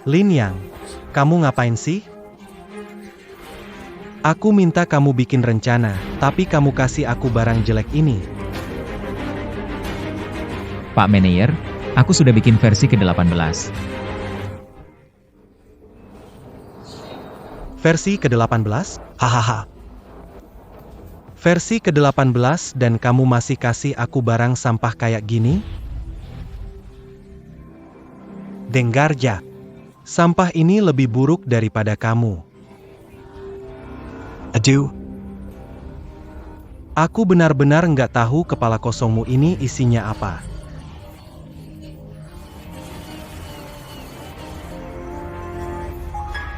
Lin Yang, kamu ngapain sih? Aku minta kamu bikin rencana, tapi kamu kasih aku barang jelek ini. Pak Manager, aku sudah bikin versi ke-18. Versi ke-18? Hahaha. Versi ke-18 dan kamu masih kasih aku barang sampah kayak gini? Dengar ya. Sampah ini lebih buruk daripada kamu. Aduh. Aku benar-benar nggak tahu kepala kosongmu ini isinya apa.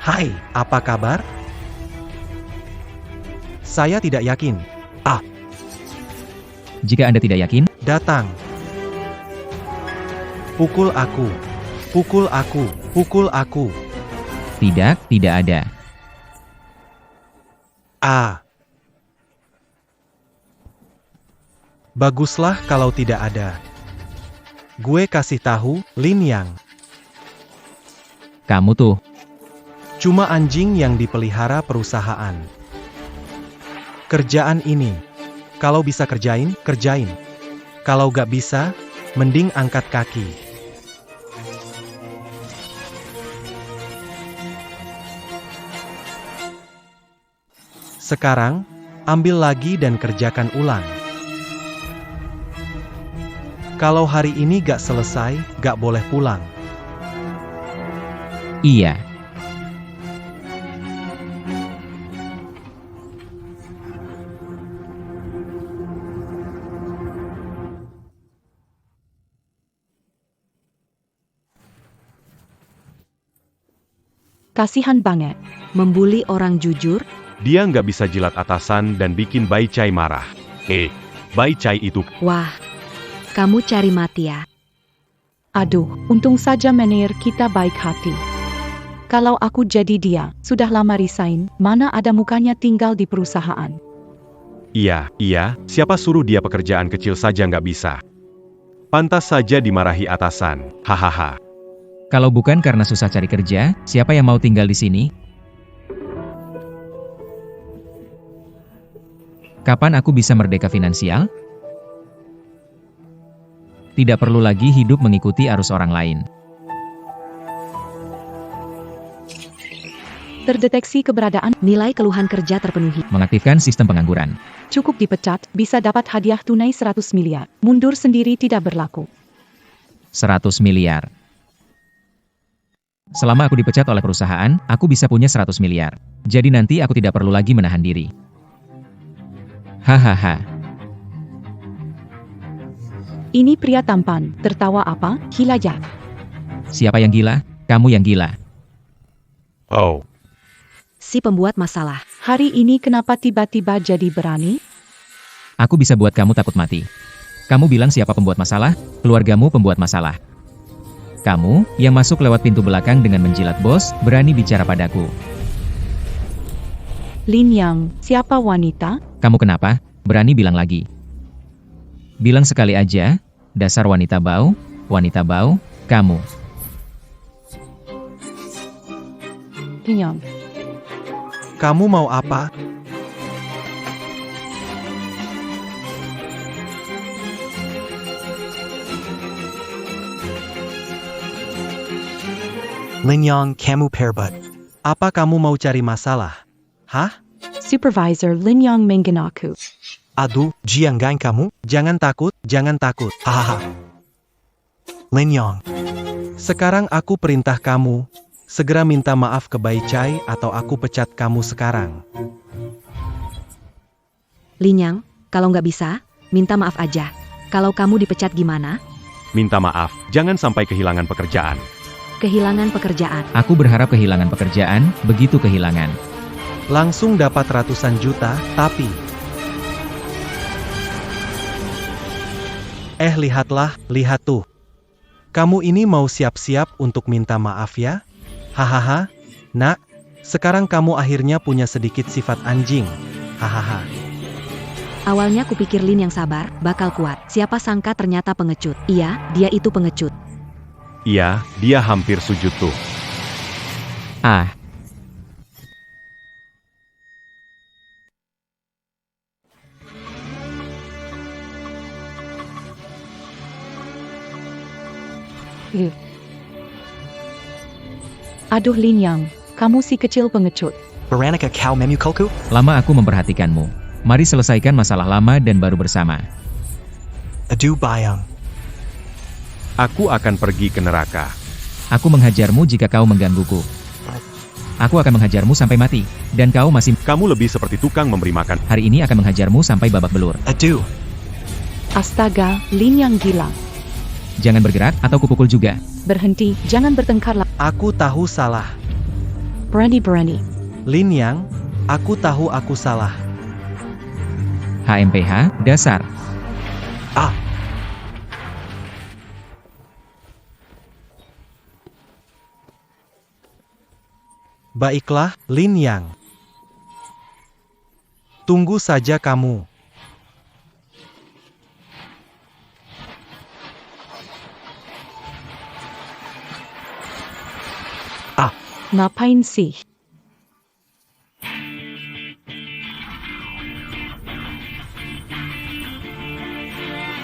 Hai, apa kabar? Saya tidak yakin. Jika Anda tidak yakin, Datang. Pukul aku. Pukul aku. Pukul aku. tidak ada. Baguslah kalau tidak ada. Gue kasih tahu, Lin Yang. Kamu tuh, Cuma anjing yang dipelihara perusahaan. Kerjaan ini. Kalau bisa kerjain, kerjain. Kalau gak bisa, mending angkat kaki. Sekarang, ambil lagi dan kerjakan ulang. Kalau hari ini gak selesai, gak boleh pulang. iya. Kasihan banget. Membuli orang jujur. Dia nggak bisa jilat atasan dan bikin Bai Chai marah. Bai Chai itu Wah, kamu cari mati ya. Aduh, untung saja manajer kita baik hati. Kalau aku jadi dia, sudah lama resign, mana ada mukanya tinggal di perusahaan. Iya, siapa suruh dia pekerjaan kecil saja nggak bisa. Pantas saja dimarahi atasan, hahaha. Kalau bukan karena susah cari kerja, siapa yang mau tinggal di sini? Kapan aku bisa merdeka finansial? Tidak perlu lagi hidup mengikuti arus orang lain. Terdeteksi keberadaan, Nilai keluhan kerja terpenuhi. Mengaktifkan sistem pengangguran. cukup dipecat, bisa dapat hadiah tunai 100 miliar. Mundur sendiri tidak berlaku. 100 miliar. Selama aku dipecat oleh perusahaan, aku bisa punya 100 miliar. Jadi nanti aku tidak perlu lagi menahan diri. Hahaha. Ini pria tampan, tertawa apa? Gila ya. Siapa yang gila? Kamu yang gila. Oh, Si pembuat masalah. Hari ini kenapa tiba-tiba jadi berani? Aku bisa buat kamu takut mati. Kamu bilang siapa pembuat masalah? Keluargamu pembuat masalah. Kamu, yang masuk lewat pintu belakang dengan menjilat bos, berani bicara padaku. Lin Yang, siapa wanita? Kamu kenapa? Berani bilang lagi. Bilang sekali aja, dasar wanita bau, kamu. Lin Yang. Kamu mau apa? Lin Yang, kamu perbut. Apa kamu mau cari masalah? Hah? Supervisor Lin Yang menggin aku. Aduh, Jianggang kamu, jangan takut, hahaha. Lin Yang. Sekarang aku perintah kamu, segera minta maaf ke Bai Chai atau aku pecat kamu sekarang. Lin Yang, kalau nggak bisa, minta maaf aja. Kalau kamu dipecat gimana? minta maaf, jangan sampai kehilangan pekerjaan. Kehilangan pekerjaan. Aku berharap kehilangan pekerjaan, begitu kehilangan. Langsung dapat ratusan juta, tapi... lihat tuh. Kamu ini mau siap-siap untuk minta maaf ya? Hahaha, nak, sekarang kamu akhirnya punya sedikit sifat anjing. Hahaha. Awalnya kupikir Lin yang sabar, bakal kuat. Siapa sangka ternyata pengecut. Iya, dia itu pengecut. Iya, dia hampir sujud tuh. Ah, Aduh Lin Yang, kamu si kecil pengecut. Veronica kau memukulku? lama aku memperhatikanmu. Mari selesaikan masalah lama dan baru bersama. Aduh bayang. Aku akan pergi ke neraka. Aku menghajarmu jika kau menggangguku. Aku akan menghajarmu sampai mati. Dan kau masih Kamu lebih seperti tukang memberi makan. hari ini akan menghajarmu sampai babak belur. Aduh. Astaga, Lin Yang gila. Jangan bergerak atau kupukul juga. Berhenti, jangan bertengkar lah. Aku tahu salah. Berani-berani. Lin Yang, aku tahu aku salah. HMPH, dasar. Ah. Baiklah, Lin Yang. Tunggu saja kamu. Ngapain sih?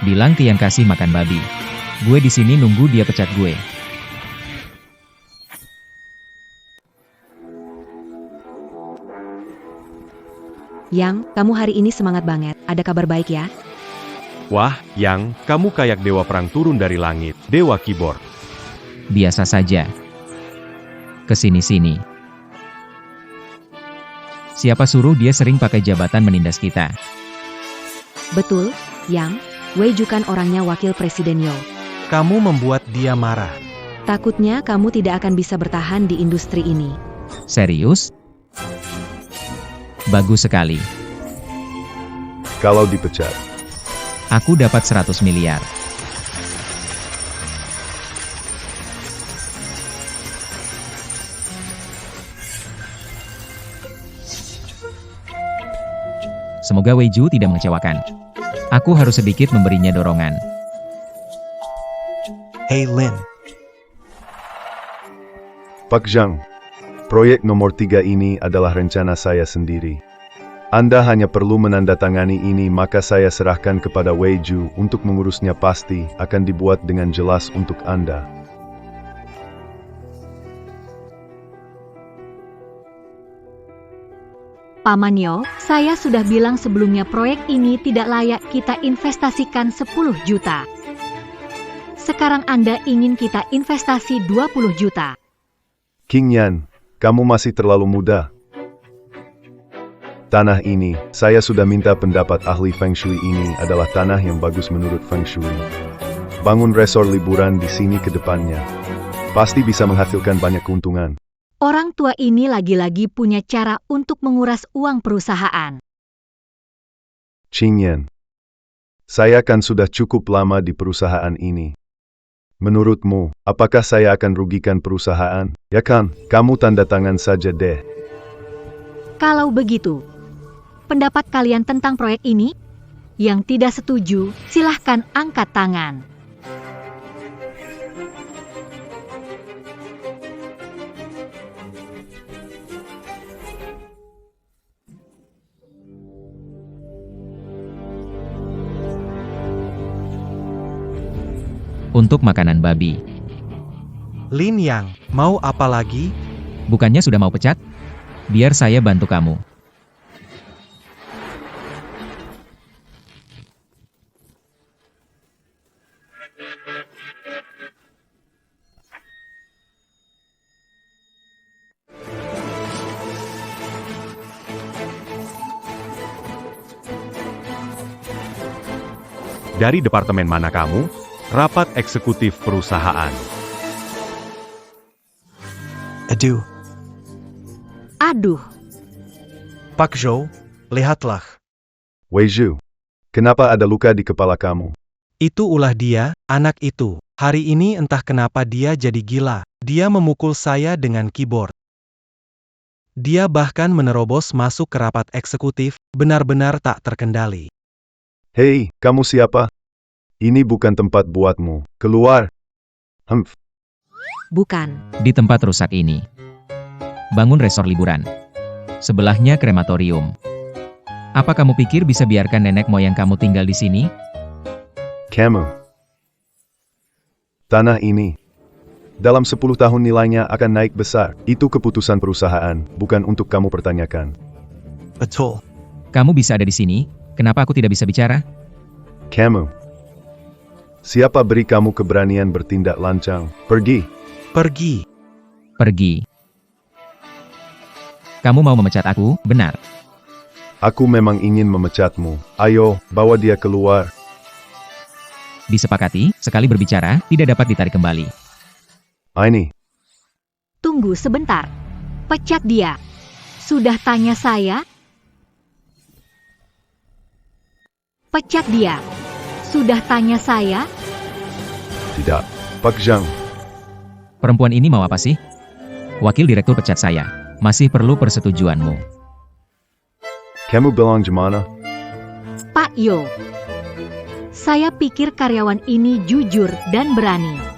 Bilang ke yang kasih makan babi. Gue di sini nunggu dia pecat gue. Yang, kamu hari ini semangat banget. Ada kabar baik ya? Wah, Yang, kamu kayak dewa perang turun dari langit, dewa keyboard. Biasa saja. Kesini-sini. Siapa suruh dia sering pakai jabatan menindas kita? Betul, Yang. Wei Ju kan orangnya wakil presiden Yo. Kamu membuat dia marah. Takutnya kamu tidak akan bisa bertahan di industri ini. Serius? Bagus sekali. Kalau dipecat, Aku dapat 100 miliar. Semoga Wei Ju tidak mengecewakan. Aku harus sedikit memberinya dorongan. Hey Lin, Pak Zhang, proyek nomor 3 ini adalah rencana saya sendiri. Anda hanya perlu menandatangani ini maka saya serahkan kepada Wei Ju untuk mengurusnya pasti akan dibuat dengan jelas untuk Anda. Paman Yo, saya sudah bilang sebelumnya proyek ini tidak layak kita investasikan 10 juta. Sekarang Anda ingin kita investasi 20 juta. King Yan, kamu masih terlalu muda. Tanah ini, saya sudah minta pendapat ahli Feng Shui ini adalah tanah yang bagus menurut Feng Shui. Bangun resor liburan di sini ke depannya. Pasti bisa menghasilkan banyak keuntungan. Orang tua ini lagi-lagi punya cara untuk menguras uang perusahaan. Qing Yan, saya kan sudah cukup lama di perusahaan ini. Menurutmu, apakah saya akan rugikan perusahaan? Ya kan, kamu tanda tangan saja deh. Kalau begitu, pendapat kalian tentang proyek ini? Yang tidak setuju, silahkan angkat tangan. Untuk makanan babi. Lin Yang, mau apa lagi? Bukannya sudah mau pecat? Biar saya bantu kamu. Dari departemen mana kamu? Rapat eksekutif perusahaan. Aduh, Aduh, Pak Zhou, lihatlah. Wei Zhu, kenapa ada luka di kepala kamu? Itu ulah dia, anak itu. Hari ini entah kenapa dia jadi gila. Dia memukul saya dengan keyboard. Dia bahkan menerobos masuk ke rapat eksekutif, benar-benar tak terkendali. Hei, kamu siapa? Ini bukan tempat buatmu. Keluar. Humph. Bukan. Di tempat rusak ini. Bangun resor liburan. Sebelahnya krematorium. Apa kamu pikir bisa biarkan nenek moyang kamu tinggal di sini? Kamu. Tanah ini. Dalam 10 tahun nilainya akan naik besar. Itu keputusan perusahaan, bukan untuk kamu pertanyakan. Betul. Kamu bisa ada di sini, kenapa aku tidak bisa bicara? Kamu. Siapa beri kamu keberanian bertindak lancang? Pergi. Pergi. Pergi. Kamu mau memecat aku, benar? Aku memang ingin memecatmu. Ayo, bawa dia keluar. Disepakati, sekali berbicara, tidak dapat ditarik kembali. Aini. Tunggu sebentar. Pecat dia. Sudah tanya saya? Pecat dia. Sudah tanya saya? Tidak. Pak Zhang. Perempuan ini mau apa sih? Wakil direktur pecat saya. Masih perlu persetujuanmu. Kamu bilang gimana? Pak Yo. Saya pikir karyawan ini jujur dan berani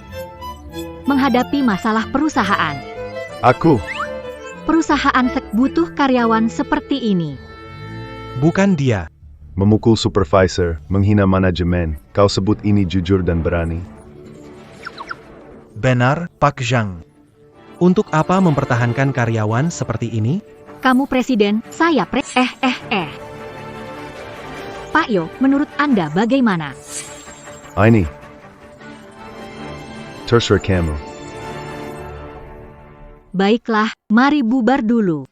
menghadapi masalah perusahaan. Aku. Perusahaan butuh karyawan seperti ini. Bukan dia. Memukul supervisor, menghina manajemen. Kau sebut ini jujur dan berani? Benar, Pak Zhang. Untuk apa mempertahankan karyawan seperti ini? Kamu presiden, saya Pak Yo, menurut Anda bagaimana? Aini. Terserah kamu. Baiklah, mari bubar dulu.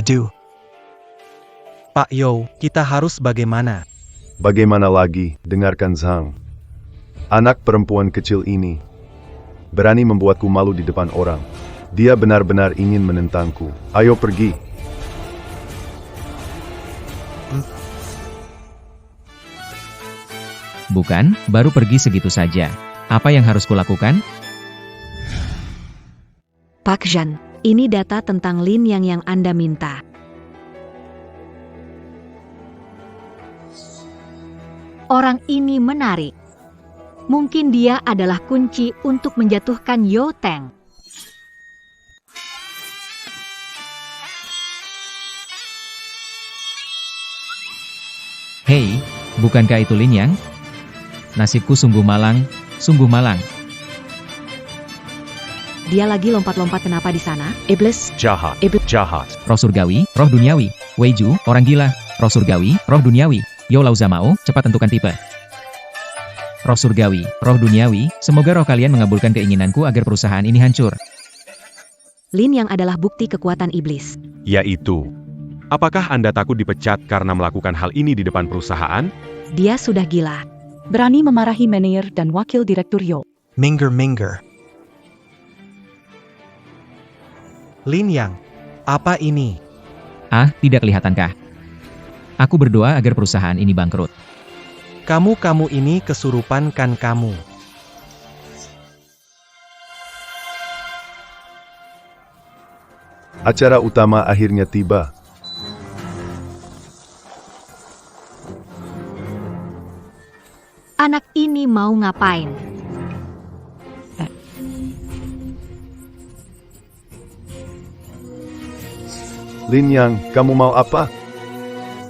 Aduh. Pak Yo, kita harus bagaimana? Bagaimana lagi, dengarkan Zhang. Anak perempuan kecil ini berani membuatku malu di depan orang. Dia benar-benar ingin menentangku. Ayo pergi. Bukan, baru pergi segitu saja. Apa yang harus kulakukan? Pak Zhan, ini data tentang Lin yang Anda minta. Orang ini menarik. Mungkin dia adalah kunci untuk menjatuhkan Yo Teng. Hei, bukankah itu Lin Yang? Nasibku sungguh malang, sungguh malang. Dia lagi lompat-lompat kenapa di sana? Iblis. Jahat. Jahat. Roh surgawi, roh duniawi. Weiju, orang gila. Roh surgawi, roh duniawi. Yo Lao Zamao, cepat tentukan tipe. Roh surgawi, roh duniawi, semoga roh kalian mengabulkan keinginanku agar perusahaan ini hancur. Lin yang adalah bukti kekuatan iblis. Yaitu. Apakah Anda takut dipecat karena melakukan hal ini di depan perusahaan? Dia sudah gila. Berani memarahi manajer dan wakil direktur Yo. Minger. Lin Yang, apa ini? Ah, tidak kelihatankah? Aku berdoa agar perusahaan ini bangkrut. Kamu ini kesurupan kan kamu? Acara utama akhirnya tiba. Anak ini mau ngapain? Lin Yang, kamu mau apa?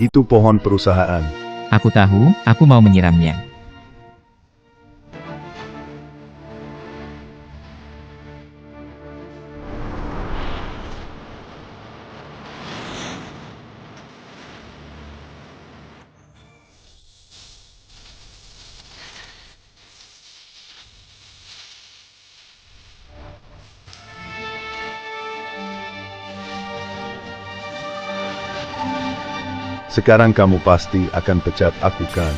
Itu pohon perusahaan. Aku tahu, aku mau menyiramnya. Sekarang kamu pasti akan pecat aku kan?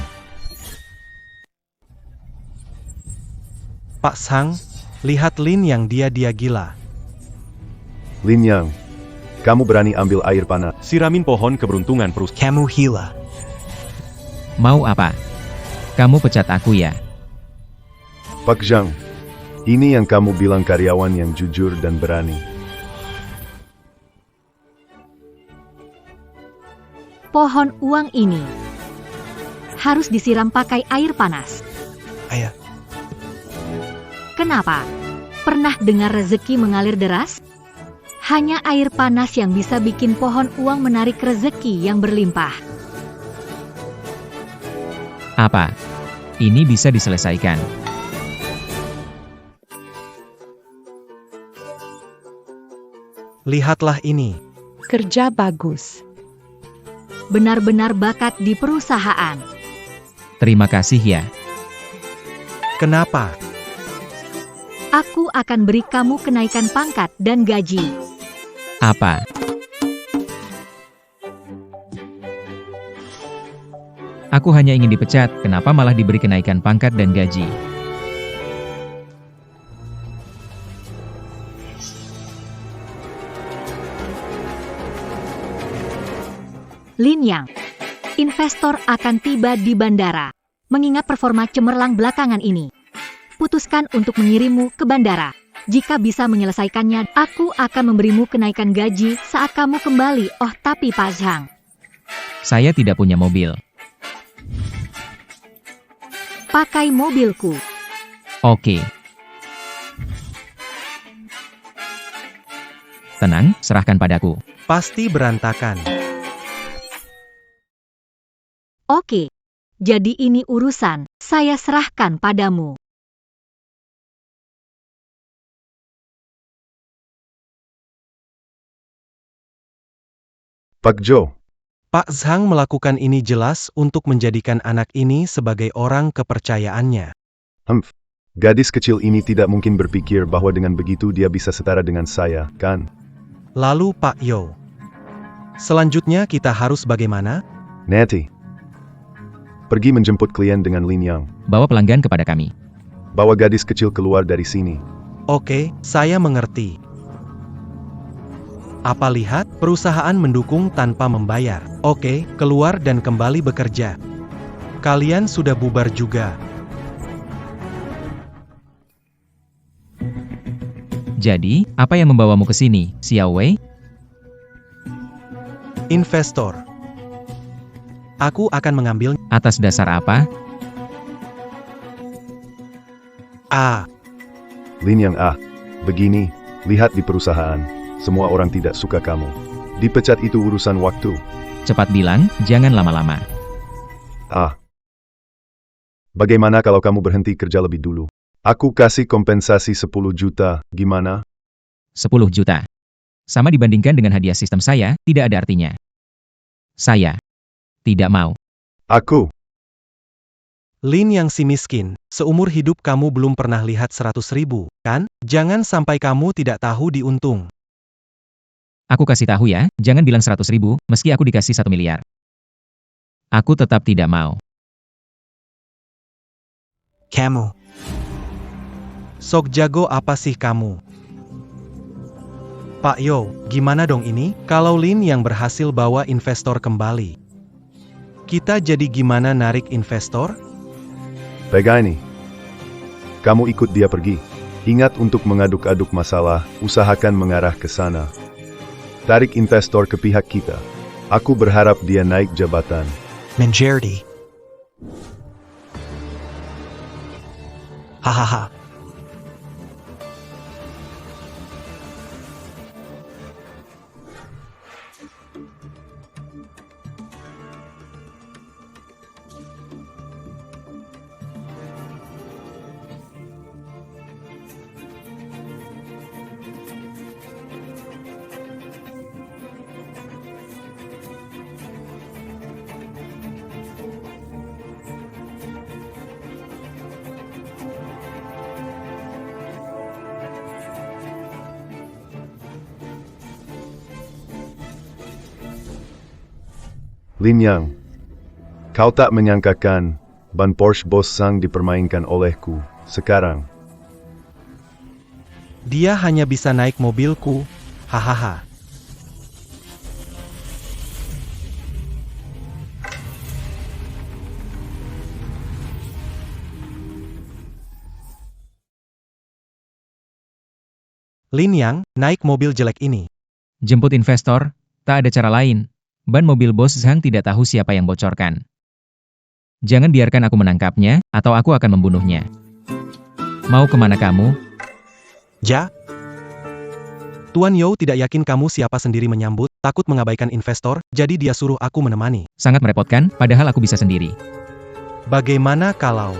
Pak Sang, lihat Lin yang dia gila. Lin Yang, kamu berani ambil air panas? Siramin pohon keberuntungan perusahaan. Kamu gila. Mau apa? Kamu pecat aku ya? Pak Zhang, ini yang kamu bilang karyawan yang jujur dan berani. Pohon uang ini harus disiram pakai air panas. Ayah, Kenapa? Pernah dengar rezeki mengalir deras? Hanya air panas yang bisa bikin pohon uang menarik rezeki yang berlimpah. Apa? Ini bisa diselesaikan. lihatlah ini. Kerja bagus. Benar-benar bakat di perusahaan. Terima kasih ya. Kenapa? Aku akan beri kamu kenaikan pangkat dan gaji. Apa? Aku hanya ingin dipecat, kenapa malah diberi kenaikan pangkat dan gaji? Lin Yang, investor akan tiba di bandara. Mengingat performa cemerlang belakangan ini, putuskan untuk mengirimmu ke bandara. Jika bisa menyelesaikannya, aku akan memberimu kenaikan gaji saat kamu kembali. Oh, tapi Pak Zhang, Saya tidak punya mobil. pakai mobilku. Oke. Tenang, serahkan padaku. Pasti berantakan. Oke. Jadi ini urusan, saya serahkan padamu. Pak Zhou, Pak Zhang melakukan ini jelas untuk menjadikan anak ini sebagai orang kepercayaannya. gadis kecil ini tidak mungkin berpikir bahwa dengan begitu dia bisa setara dengan saya, kan? Lalu Pak Yo. Selanjutnya kita harus bagaimana? Nanti. Pergi menjemput klien dengan Lin Yang. Bawa pelanggan kepada kami. Bawa gadis kecil keluar dari sini. Oke, saya mengerti. Apa lihat, perusahaan mendukung tanpa membayar. Oke, keluar dan kembali bekerja. Kalian sudah bubar juga. Jadi, apa yang membawamu ke sini, Xiao Wei? Investor. Aku akan mengambil Atas dasar apa? Lin Yang begini, lihat di perusahaan. Semua orang tidak suka kamu. Dipecat itu urusan waktu. Cepat bilang, jangan lama-lama. Bagaimana kalau kamu berhenti kerja lebih dulu? Aku kasih kompensasi 10 juta, gimana? 10 juta. Sama dibandingkan dengan hadiah sistem saya, tidak ada artinya. Saya tidak mau. Aku. Lin Yang si miskin. Seumur hidup kamu belum pernah lihat 100.000, kan? Jangan sampai kamu tidak tahu diuntung. Aku kasih tahu ya, jangan bilang 100.000, meski aku dikasih 1 miliar. Aku tetap tidak mau. Kamu. Sok jago apa sih kamu? Pak Yo, gimana dong ini? Kalau Lin yang berhasil bawa investor kembali, kita jadi gimana narik investor? Begini. Kamu ikut dia pergi. Ingat untuk mengaduk-aduk masalah, usahakan mengarah ke sana. Tarik investor ke pihak kita. Aku berharap dia naik jabatan. Menjadi. Hahaha. Lin Yang, kau tak menyangkakan ban Porsche Boss Sang dipermainkan olehku sekarang. Dia hanya bisa naik mobilku. Hahaha. Lin Yang, naik mobil jelek ini. Jemput investor, tak ada cara lain. Ban mobil bos Zhang tidak tahu siapa yang bocorkan. Jangan biarkan aku menangkapnya, atau aku akan membunuhnya. Mau kemana kamu? Ja? Tuan You tidak yakin kamu siapa sendiri menyambut, takut mengabaikan investor, jadi dia suruh aku menemani. Sangat merepotkan, padahal aku bisa sendiri. Bagaimana kalau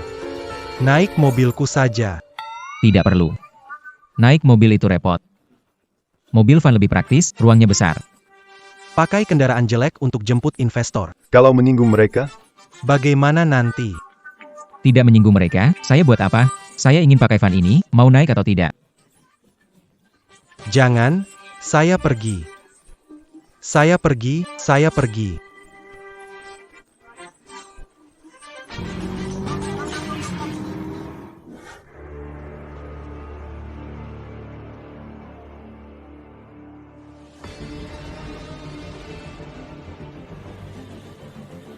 naik mobilku saja? Tidak perlu. Naik mobil itu repot. Mobil van lebih praktis, ruangnya besar. Pakai kendaraan jelek untuk jemput investor. Kalau menyinggung mereka, Bagaimana nanti? Tidak menyinggung mereka, saya buat apa? Saya ingin pakai van ini, mau naik atau tidak? Jangan, saya pergi. Saya pergi, saya pergi.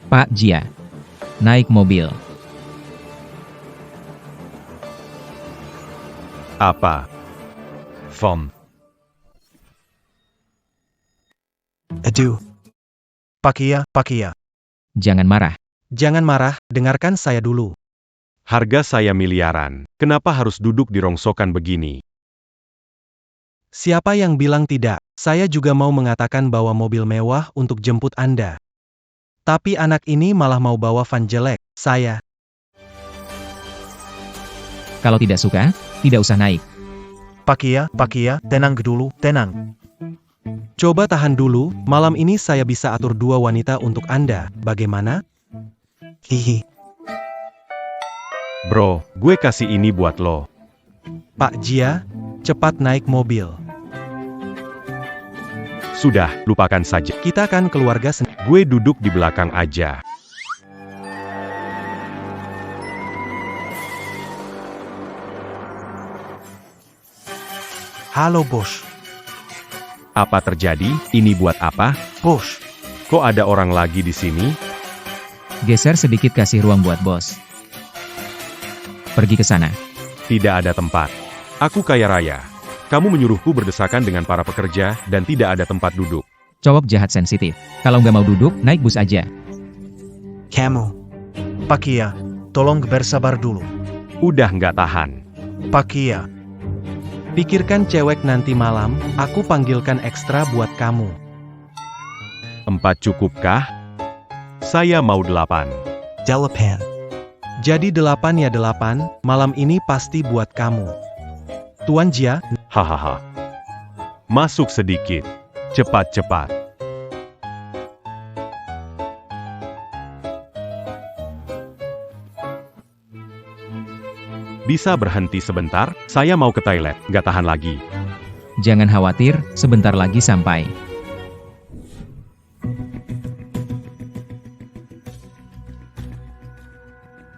Pak Jia. Naik mobil. Apa? Vom. Aduh. Pakia, Pakia. Jangan marah. Jangan marah, dengarkan saya dulu. Harga saya miliaran. Kenapa harus duduk di rongsokan begini? Siapa yang bilang tidak? Saya juga mau mengatakan bawa mobil mewah untuk jemput Anda. Tapi anak ini malah mau bawa van jelek. Saya. Kalau tidak suka, tidak usah naik. Pakia, Pakia, tenang dulu, tenang. Coba tahan dulu, malam ini saya bisa atur 2 wanita untuk Anda, bagaimana? Hihi. Bro, gue kasih ini buat lo. Pak Jia, cepat naik mobil. Sudah, lupakan saja. Kita kan keluarga sendiri. Gue duduk di belakang aja. Halo bos. Apa terjadi? Ini buat apa? Bos. Kok ada orang lagi di sini? Geser sedikit kasih ruang buat bos. Pergi ke sana. Tidak ada tempat. Aku kaya raya. Kamu menyuruhku berdesakan dengan para pekerja, dan tidak ada tempat duduk. Cowok jahat sensitif. Kalau nggak mau duduk, naik bus aja. Kamu. Pakia, tolong bersabar dulu. Udah nggak tahan. Pakia. Pikirkan cewek nanti malam, aku panggilkan ekstra buat kamu. 4 cukupkah? Saya mau 8. Jalapan. Jadi 8 ya 8, malam ini pasti buat kamu. Tuan Jia, Hahaha. Masuk sedikit. Cepat-cepat. Bisa berhenti sebentar? Saya mau ke toilet, nggak tahan lagi. Jangan khawatir, sebentar lagi sampai.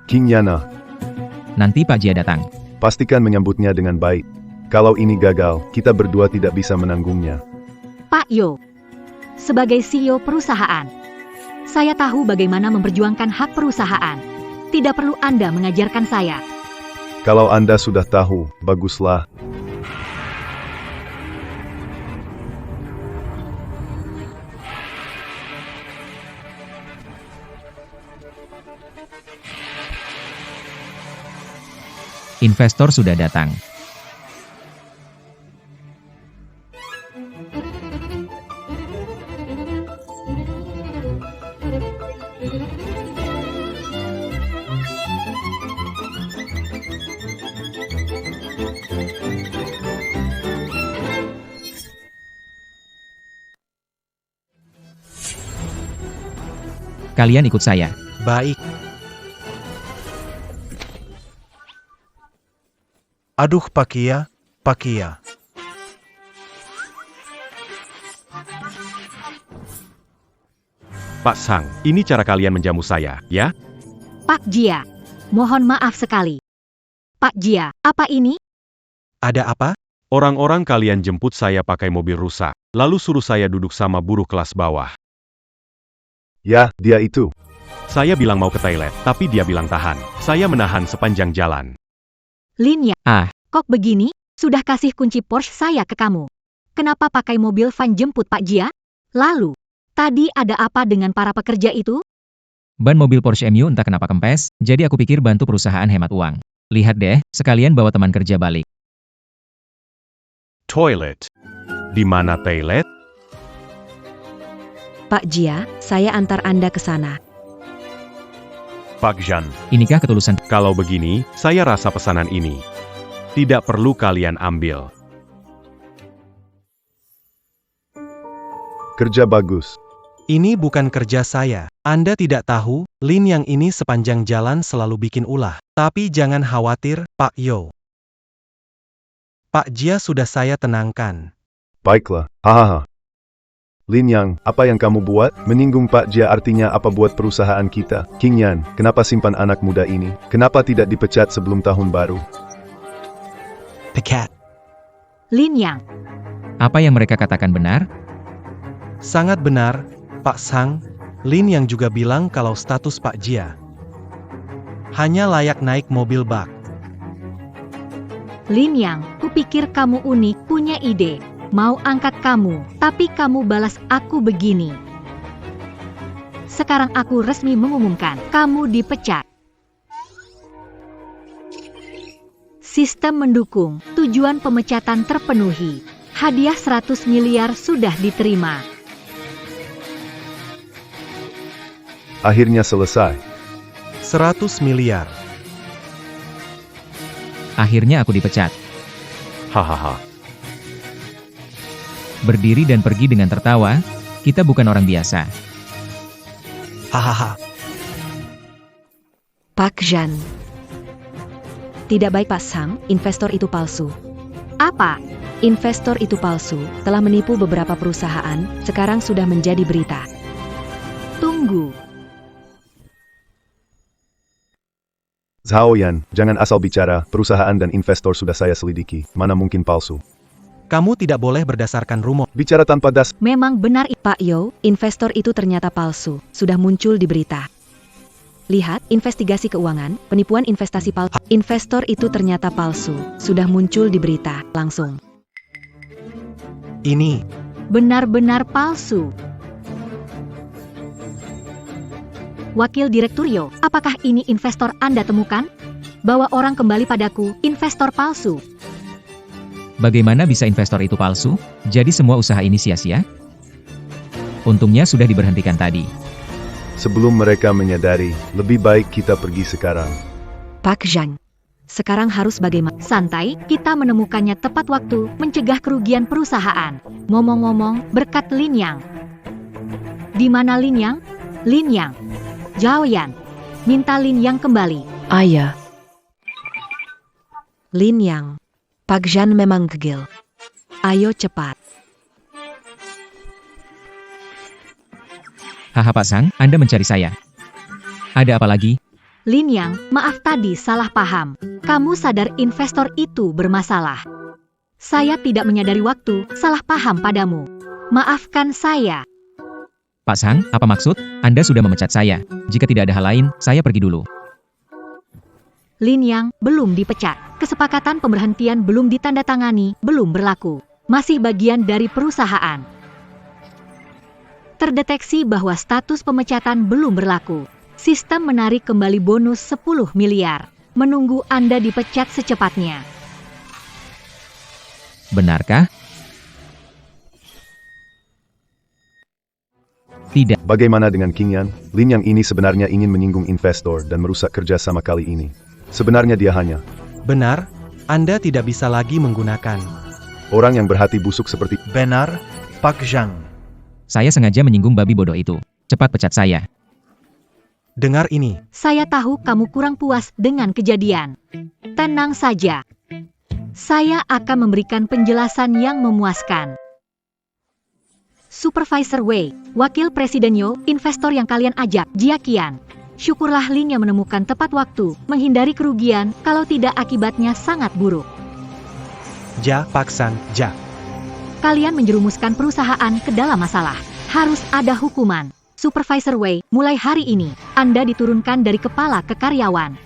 King Yana, Nanti Pak Jia datang. pastikan menyambutnya dengan baik. Kalau ini gagal, kita berdua tidak bisa menanggungnya. Pak Yo, sebagai CEO perusahaan, saya tahu bagaimana memperjuangkan hak perusahaan. Tidak perlu Anda mengajarkan saya. Kalau Anda sudah tahu, baguslah. Investor sudah datang. Kalian ikut saya. baik. Aduh Pakia, Pakia. Pak Sang, ini cara kalian menjamu saya, ya? Pak Jia, mohon maaf sekali. Pak Jia, apa ini? Ada apa? Orang-orang kalian jemput saya pakai mobil rusak, lalu suruh saya duduk sama buruh kelas bawah. Ya, dia itu. Saya bilang mau ke toilet, tapi dia bilang tahan. Saya menahan sepanjang jalan. Lin Yang, Ah, kok begini? sudah kasih kunci Porsche saya ke kamu. Kenapa pakai mobil van jemput Pak Jia? Lalu, tadi ada apa dengan para pekerja itu? Ban mobil Porsche MU entah kenapa kempes, jadi aku pikir bantu perusahaan hemat uang. Lihat deh, sekalian bawa teman kerja balik. Toilet. Di mana toilet? Pak Jia, saya antar Anda ke sana. Pak Jean, Inikah ketulusan? kalau begini, saya rasa pesanan ini tidak perlu kalian ambil. Kerja bagus. Ini bukan kerja saya. Anda tidak tahu, Lin yang ini sepanjang jalan selalu bikin ulah. Tapi jangan khawatir, Pak Yo. Pak Jia sudah saya tenangkan. Baiklah, hahaha. Lin Yang, apa yang kamu buat? Menyinggung Pak Jia artinya apa buat perusahaan kita? King Yan, kenapa simpan anak muda ini? Kenapa tidak dipecat sebelum tahun baru? Pecat. Lin Yang, Apa yang mereka katakan benar? Sangat benar, Pak Sang. Lin yang juga bilang kalau status Pak Jia hanya layak naik mobil bak. Lin Yang, kupikir kamu unik, punya ide. Mau angkat kamu, tapi kamu balas aku begini. Sekarang aku resmi mengumumkan, kamu dipecat. Sistem mendukung, tujuan pemecatan terpenuhi. Hadiah 100 miliar sudah diterima. Akhirnya selesai. 100 miliar. Akhirnya aku dipecat. Hahaha. Berdiri dan pergi dengan tertawa, kita bukan orang biasa. Hahaha. Pak Jean. Tidak baik Pak Sang, investor itu palsu. Apa? Investor itu palsu, telah menipu beberapa perusahaan, sekarang sudah menjadi berita. Tunggu. Zhao Yan, jangan asal bicara, perusahaan dan investor sudah saya selidiki, mana mungkin palsu. Kamu tidak boleh berdasarkan rumor. Bicara tanpa dasar. Memang benar. Pak Yo, investor itu ternyata palsu, sudah muncul di berita. Lihat, investigasi keuangan, penipuan investasi palsu. Investor itu ternyata palsu, sudah muncul di berita, langsung. Ini Benar-benar palsu. Wakil Direktur Yo, apakah ini investor Anda temukan? Bawa orang kembali padaku, investor palsu. Bagaimana bisa investor itu palsu? Jadi semua usaha ini sia-sia? Untungnya sudah diberhentikan tadi. Sebelum mereka menyadari, lebih baik kita pergi sekarang. Pak Jean. Sekarang harus bagaimana? Santai, kita menemukannya tepat waktu, mencegah kerugian perusahaan. Ngomong-ngomong, berkat Lin Yang. Di mana Lin Yang? Lin Yang. Zhao Yan. Minta Lin Yang kembali. Ayah. Lin Yang. Pak Jean memang gegil. Ayo cepat. Haha Pak Sang, Anda mencari saya. Ada apa lagi? Lin Yang, maaf tadi salah paham. Kamu sadar investor itu bermasalah. Saya tidak menyadari waktu, salah paham padamu. Maafkan saya. Pak Sang, apa maksud? Anda sudah memecat saya. Jika tidak ada hal lain, saya pergi dulu. Lin Yang belum dipecat. Kesepakatan pemberhentian belum ditandatangani, belum berlaku. Masih bagian dari perusahaan. Terdeteksi bahwa status pemecatan belum berlaku. Sistem menarik kembali bonus 10 miliar. Menunggu Anda dipecat secepatnya. Benarkah? Tidak. Bagaimana dengan King Yan? Lin Yang ini sebenarnya ingin menyinggung investor dan merusak kerjasama kali ini. Sebenarnya dia hanya benar, Anda tidak bisa lagi menggunakan. orang yang berhati busuk seperti. Benar, Pak Zhang. Saya sengaja menyinggung babi bodoh itu. Cepat pecat saya. Dengar ini. Saya tahu kamu kurang puas dengan kejadian. Tenang saja. Saya akan memberikan penjelasan yang memuaskan. Supervisor Wei, Wakil Presiden Yo, investor yang kalian ajak, Jia Qian. Syukurlah Lin yang menemukan tepat waktu, menghindari kerugian, kalau tidak akibatnya sangat buruk. Ja, Pak Sang, Ja. Kalian menjerumuskan perusahaan ke dalam masalah. Harus ada hukuman. Supervisor Wei, mulai hari ini, Anda diturunkan dari kepala ke karyawan.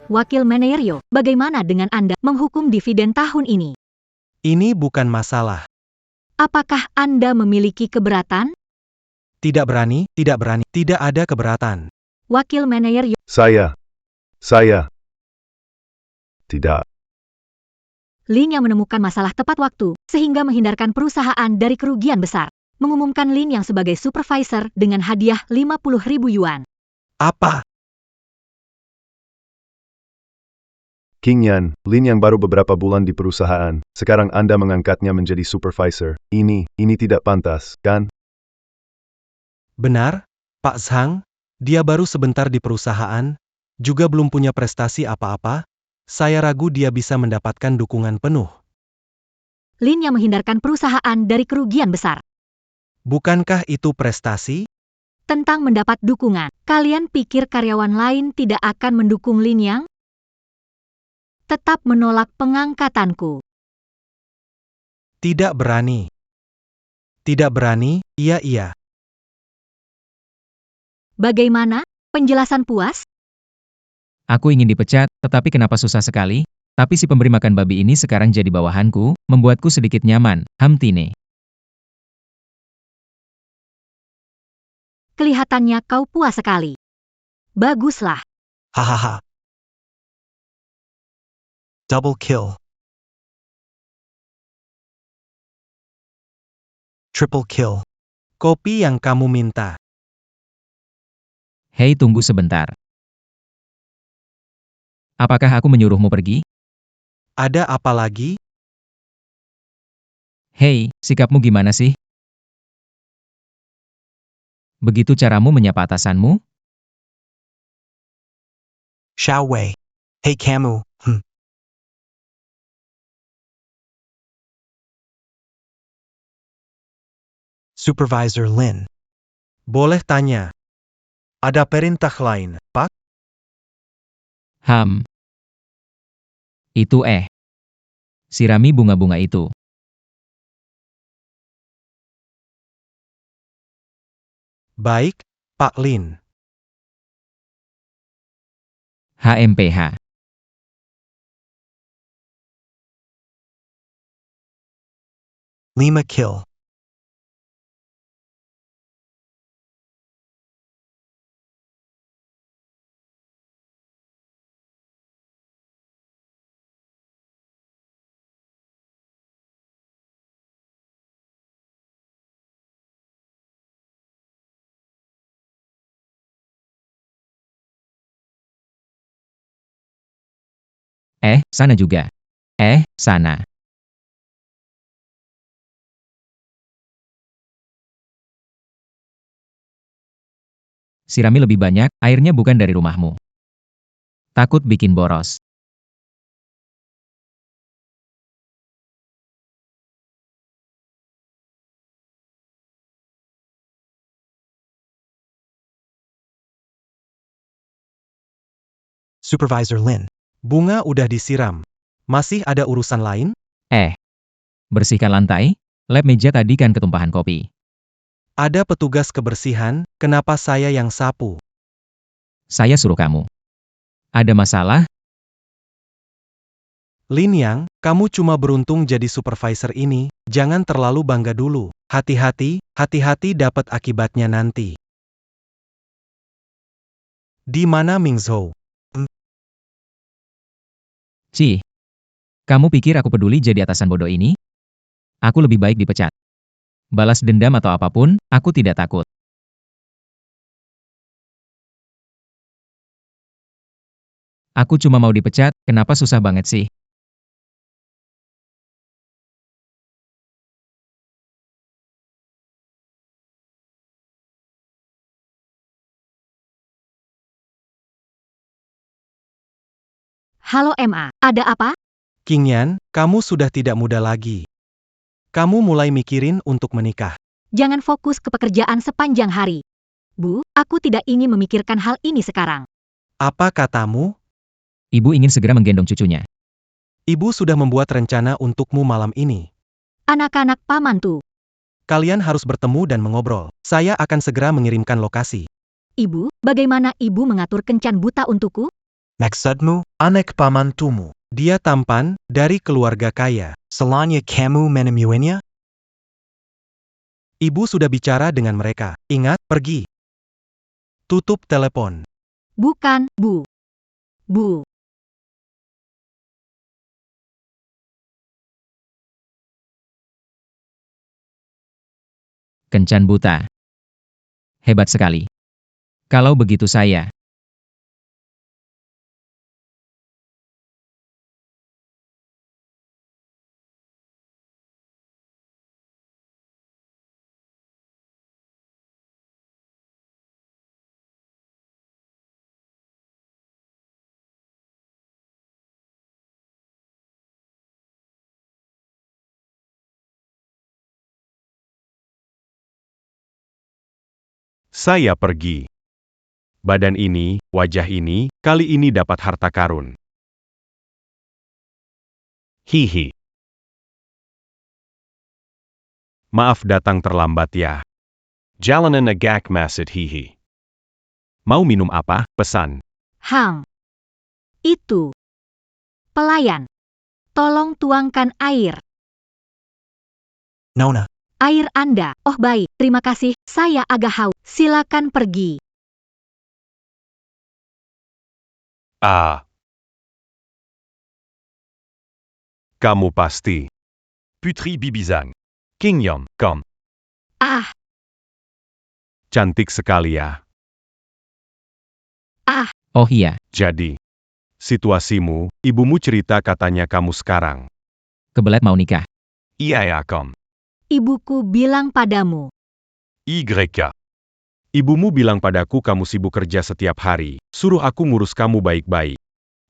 Wakil Manager Yo, bagaimana dengan Anda menghukum dividen tahun ini? Ini bukan masalah. Apakah Anda memiliki keberatan? Tidak berani, tidak ada keberatan. Wakil Manajer Saya. Tidak. Lin yang menemukan masalah tepat waktu, sehingga menghindarkan perusahaan dari kerugian besar. Mengumumkan Lin yang sebagai supervisor dengan hadiah 50.000 yuan. Apa? King Yan, Lin yang baru beberapa bulan di perusahaan, sekarang Anda mengangkatnya menjadi supervisor. Ini tidak pantas, kan? Benar, Pak Zhang? Dia baru sebentar di perusahaan, juga belum punya prestasi apa-apa. Saya ragu dia bisa mendapatkan dukungan penuh. Lin yang menghindarkan perusahaan dari kerugian besar. Bukankah itu prestasi? Tentang mendapat dukungan, kalian pikir karyawan lain tidak akan mendukung Lin Yang? Tetap menolak pengangkatanku. Tidak berani. Tidak berani, iya. Bagaimana? Penjelasan puas? Aku ingin dipecat, tetapi kenapa susah sekali? Tapi si pemberi makan babi ini sekarang jadi bawahanku, membuatku sedikit nyaman. Hamtine. Kelihatannya kau puas sekali. Baguslah. Hahaha. Double kill. Triple kill. Kopi yang kamu minta. Hei, tunggu sebentar. Apakah aku menyuruhmu pergi? Ada apa lagi? Hei, sikapmu gimana sih? Begitu caramu menyapa atasanmu? Xiao Wei. Hey kamu. Supervisor Lin. Boleh tanya. Ada perintah lain, Pak? Itu sirami bunga-bunga itu. Baik, Pak Lin. HMPH. Lima kill. Sana juga. Sana. Sirami lebih banyak, airnya bukan dari rumahmu. Takut bikin boros. Supervisor Lin. Bunga udah disiram. Masih ada urusan lain? Bersihkan lantai, lap meja tadi kan ketumpahan kopi. Ada petugas kebersihan, kenapa saya yang sapu? Saya suruh kamu. Ada masalah? Lin Yang, kamu cuma beruntung jadi supervisor ini, jangan terlalu bangga dulu. Hati-hati dapat akibatnya nanti. Di mana Ming Zhou? Kamu pikir aku peduli jadi atasan bodoh ini? Aku lebih baik dipecat. Balas dendam atau apapun, aku tidak takut. Aku cuma mau dipecat, kenapa susah banget sih? Halo MA, ada apa? King Yan, kamu sudah tidak muda lagi. Kamu mulai mikirin untuk menikah. Jangan fokus ke pekerjaan sepanjang hari. Bu, aku tidak ingin memikirkan hal ini sekarang. Apa katamu? Ibu ingin segera menggendong cucunya. Ibu sudah membuat rencana untukmu malam ini. Anak-anak pamantu. Kalian harus bertemu dan mengobrol. Saya akan segera mengirimkan lokasi. Ibu, bagaimana ibu mengatur kencan buta untukku? Maksudmu, anak pamantumu. Dia tampan, dari keluarga kaya. Salahnya kamu menemuinya? Ibu sudah bicara dengan mereka. Ingat, pergi. Tutup telepon. Bukan, Bu. Bu. Kencan buta. Hebat sekali. Kalau begitu saya. Saya pergi. Badan ini, wajah ini, kali ini dapat harta karun. Hihi. Maaf datang terlambat ya. Jalanan agak masid hihi. Mau minum apa? Pesan. Hang. Itu. Pelayan. Tolong tuangkan air. Nona. Air Anda. Oh baik, terima kasih. Saya agak haus. Silakan pergi. Ah. Kamu pasti. Putri Bibizang. King Yom, kom. Ah, Cantik sekali ya. ah. Oh iya, Jadi, situasimu, ibumu cerita katanya kamu sekarang. kebelet mau nikah. Iya ya kom. Ibuku bilang padamu. YK. Ibumu bilang padaku kamu sibuk kerja setiap hari, suruh aku ngurus kamu baik-baik.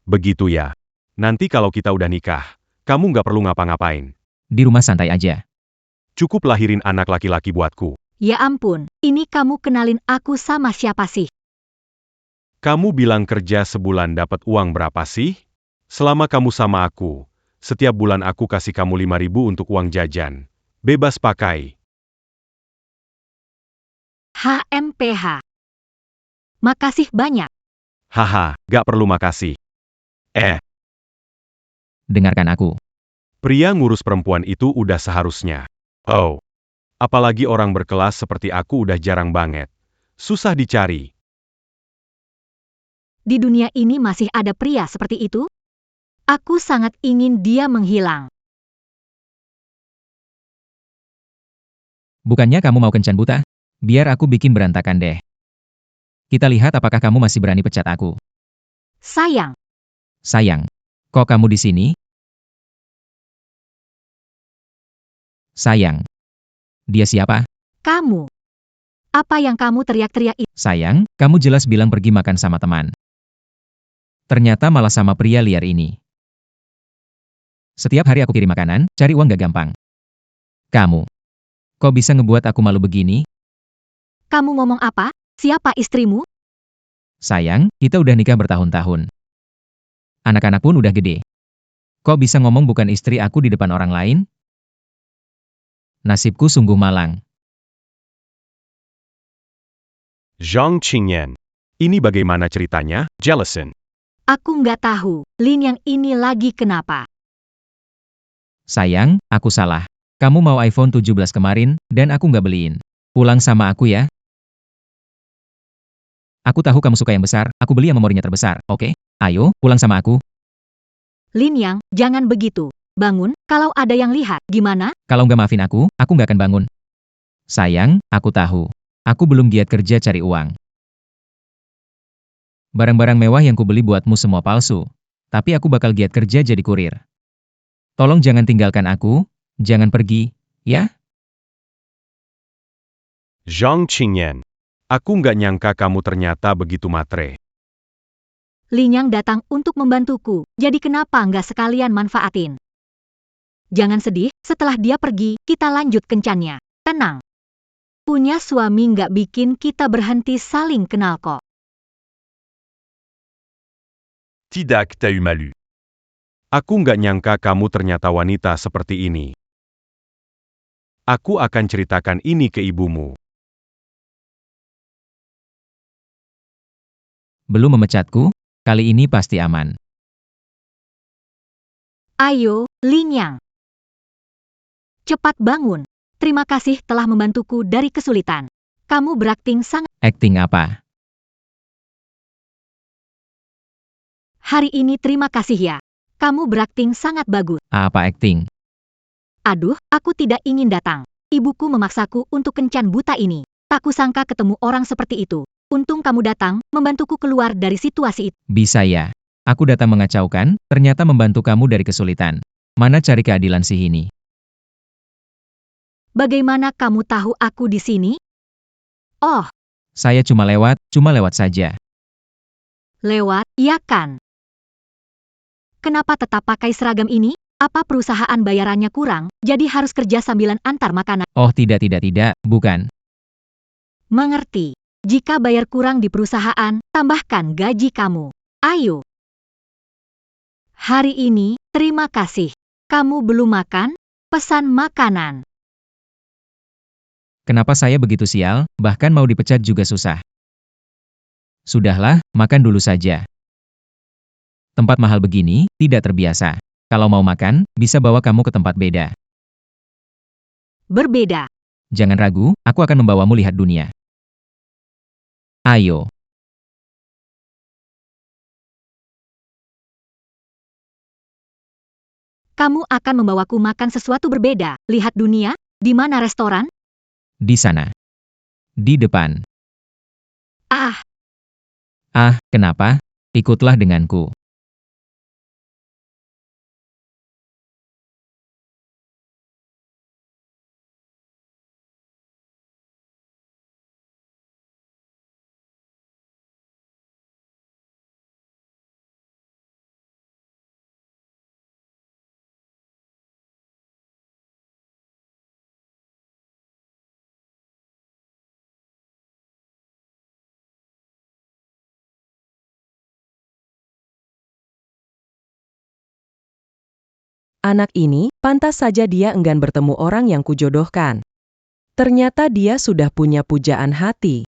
Begitu ya. Nanti kalau kita udah nikah, kamu nggak perlu ngapa-ngapain. Di rumah santai aja. Cukup lahirin anak laki-laki buatku. Ya ampun, ini kamu kenalin aku sama siapa sih? Kamu bilang kerja sebulan dapat uang berapa sih? Selama kamu sama aku, setiap bulan aku kasih kamu 5.000 untuk uang jajan. Bebas pakai. HMPH. Makasih banyak. Haha, gak perlu makasih. Dengarkan aku. Pria ngurus perempuan itu udah seharusnya. Oh. Apalagi orang berkelas seperti aku udah jarang banget. Susah dicari. Di dunia ini masih ada pria seperti itu? Aku sangat ingin dia menghilang. Bukannya kamu mau kencan buta? Biar aku bikin berantakan deh. Kita lihat apakah kamu masih berani pecat aku. Sayang, Sayang, kok kamu di sini? Sayang. Dia siapa? kamu. Apa yang kamu teriak-teriak itu? Sayang, kamu jelas bilang pergi makan sama teman. Ternyata malah sama pria liar ini. Setiap hari aku kirim makanan, cari uang gak gampang. Kamu. Kok bisa ngebuat aku malu begini? Kamu ngomong apa? Siapa istrimu? Sayang, kita udah nikah bertahun-tahun. Anak-anak pun udah gede. Kok bisa ngomong bukan istri aku di depan orang lain? Nasibku sungguh malang. Zhang Qingyan. Ini bagaimana ceritanya, Jellison? Aku nggak tahu, Lin yang ini lagi kenapa? Sayang, aku salah. Kamu mau iPhone 17 kemarin, dan aku nggak beliin. Pulang sama aku ya. Aku tahu kamu suka yang besar, aku beli yang memorinya terbesar, oke? Ayo, pulang sama aku. Lin Yang, jangan begitu. Bangun, kalau ada yang lihat, gimana? Kalau nggak maafin aku nggak akan bangun. Sayang, aku tahu. Aku belum giat kerja cari uang. Barang-barang mewah yang kubeli buatmu semua palsu. Tapi aku bakal giat kerja jadi kurir. Tolong jangan tinggalkan aku, jangan pergi, ya? Zhang Qingyan. Aku nggak nyangka kamu ternyata begitu matre. Lin Yang datang untuk membantuku, jadi kenapa nggak sekalian manfaatin? Jangan sedih, setelah dia pergi, kita lanjut kencannya. Tenang. Punya suami nggak bikin kita berhenti saling kenal kok. Tidak tahu malu. Aku nggak nyangka kamu ternyata wanita seperti ini. Aku akan ceritakan ini ke ibumu. Belum memecatku? Kali ini pasti aman. Ayo, Lin Yang. Cepat bangun. Terima kasih telah membantuku dari kesulitan. Kamu berakting sangat. Acting apa? Hari ini terima kasih ya. Kamu berakting sangat bagus. Apa acting? Aduh, aku tidak ingin datang. Ibuku memaksaku untuk kencan buta ini. Tak kusangka ketemu orang seperti itu. Untung kamu datang, membantuku keluar dari situasi itu. Bisa ya. Aku datang mengacaukan, ternyata membantu kamu dari kesulitan. Mana cari keadilan si ini? Bagaimana kamu tahu aku di sini? Oh, Saya cuma lewat saja. lewat, ya kan? Kenapa tetap pakai seragam ini? Apa perusahaan bayarannya kurang, jadi harus kerja sambilan antar makanan? Oh tidak, bukan. Mengerti. Jika bayar kurang di perusahaan, tambahkan gaji kamu. Ayo. Hari ini, terima kasih. Kamu belum makan? Pesan makanan. Kenapa saya begitu sial, bahkan mau dipecat juga susah. Sudahlah, makan dulu saja. Tempat mahal begini, tidak terbiasa. Kalau mau makan, bisa bawa kamu ke tempat beda. Berbeda. Jangan ragu, aku akan membawamu lihat dunia. Ayo. Kamu akan membawaku makan sesuatu berbeda. Lihat dunia? Di mana restoran? Di sana. Di depan. Ah, Ah, kenapa? Ikutlah denganku. Anak ini, pantas saja dia enggan bertemu orang yang kujodohkan. Ternyata dia sudah punya pujaan hati.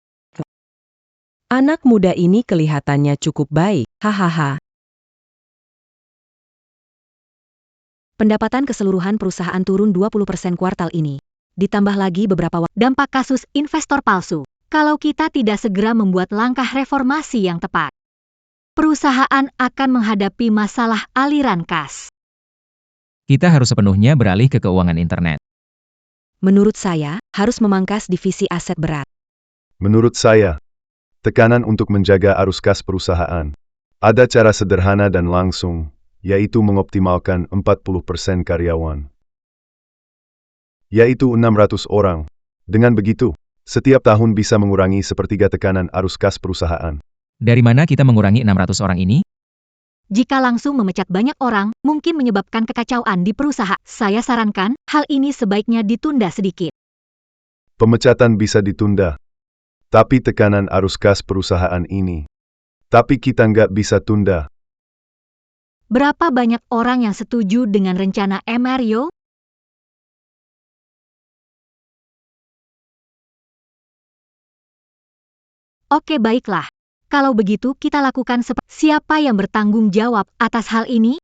Anak muda ini kelihatannya cukup baik, hahaha. Pendapatan keseluruhan perusahaan turun 20% kuartal ini. Ditambah lagi beberapa dampak kasus investor palsu. Kalau kita tidak segera membuat langkah reformasi yang tepat, perusahaan akan menghadapi masalah aliran kas. Kita harus sepenuhnya beralih ke keuangan internet. Menurut saya, harus memangkas divisi aset berat. Menurut saya, tekanan untuk menjaga arus kas perusahaan. Ada cara sederhana dan langsung, yaitu mengoptimalkan 40% karyawan. Yaitu 600 orang. Dengan begitu, setiap tahun bisa mengurangi sepertiga tekanan arus kas perusahaan. Dari mana kita mengurangi 600 orang ini? Jika langsung memecat banyak orang, mungkin menyebabkan kekacauan di perusahaan. Saya sarankan, hal ini sebaiknya ditunda sedikit. Pemecatan bisa ditunda. Tapi tekanan arus kas perusahaan ini. Tapi kita nggak bisa tunda. Berapa banyak orang yang setuju dengan rencana Mario? Oke, baiklah. Kalau begitu kita lakukan siapa yang bertanggung jawab atas hal ini?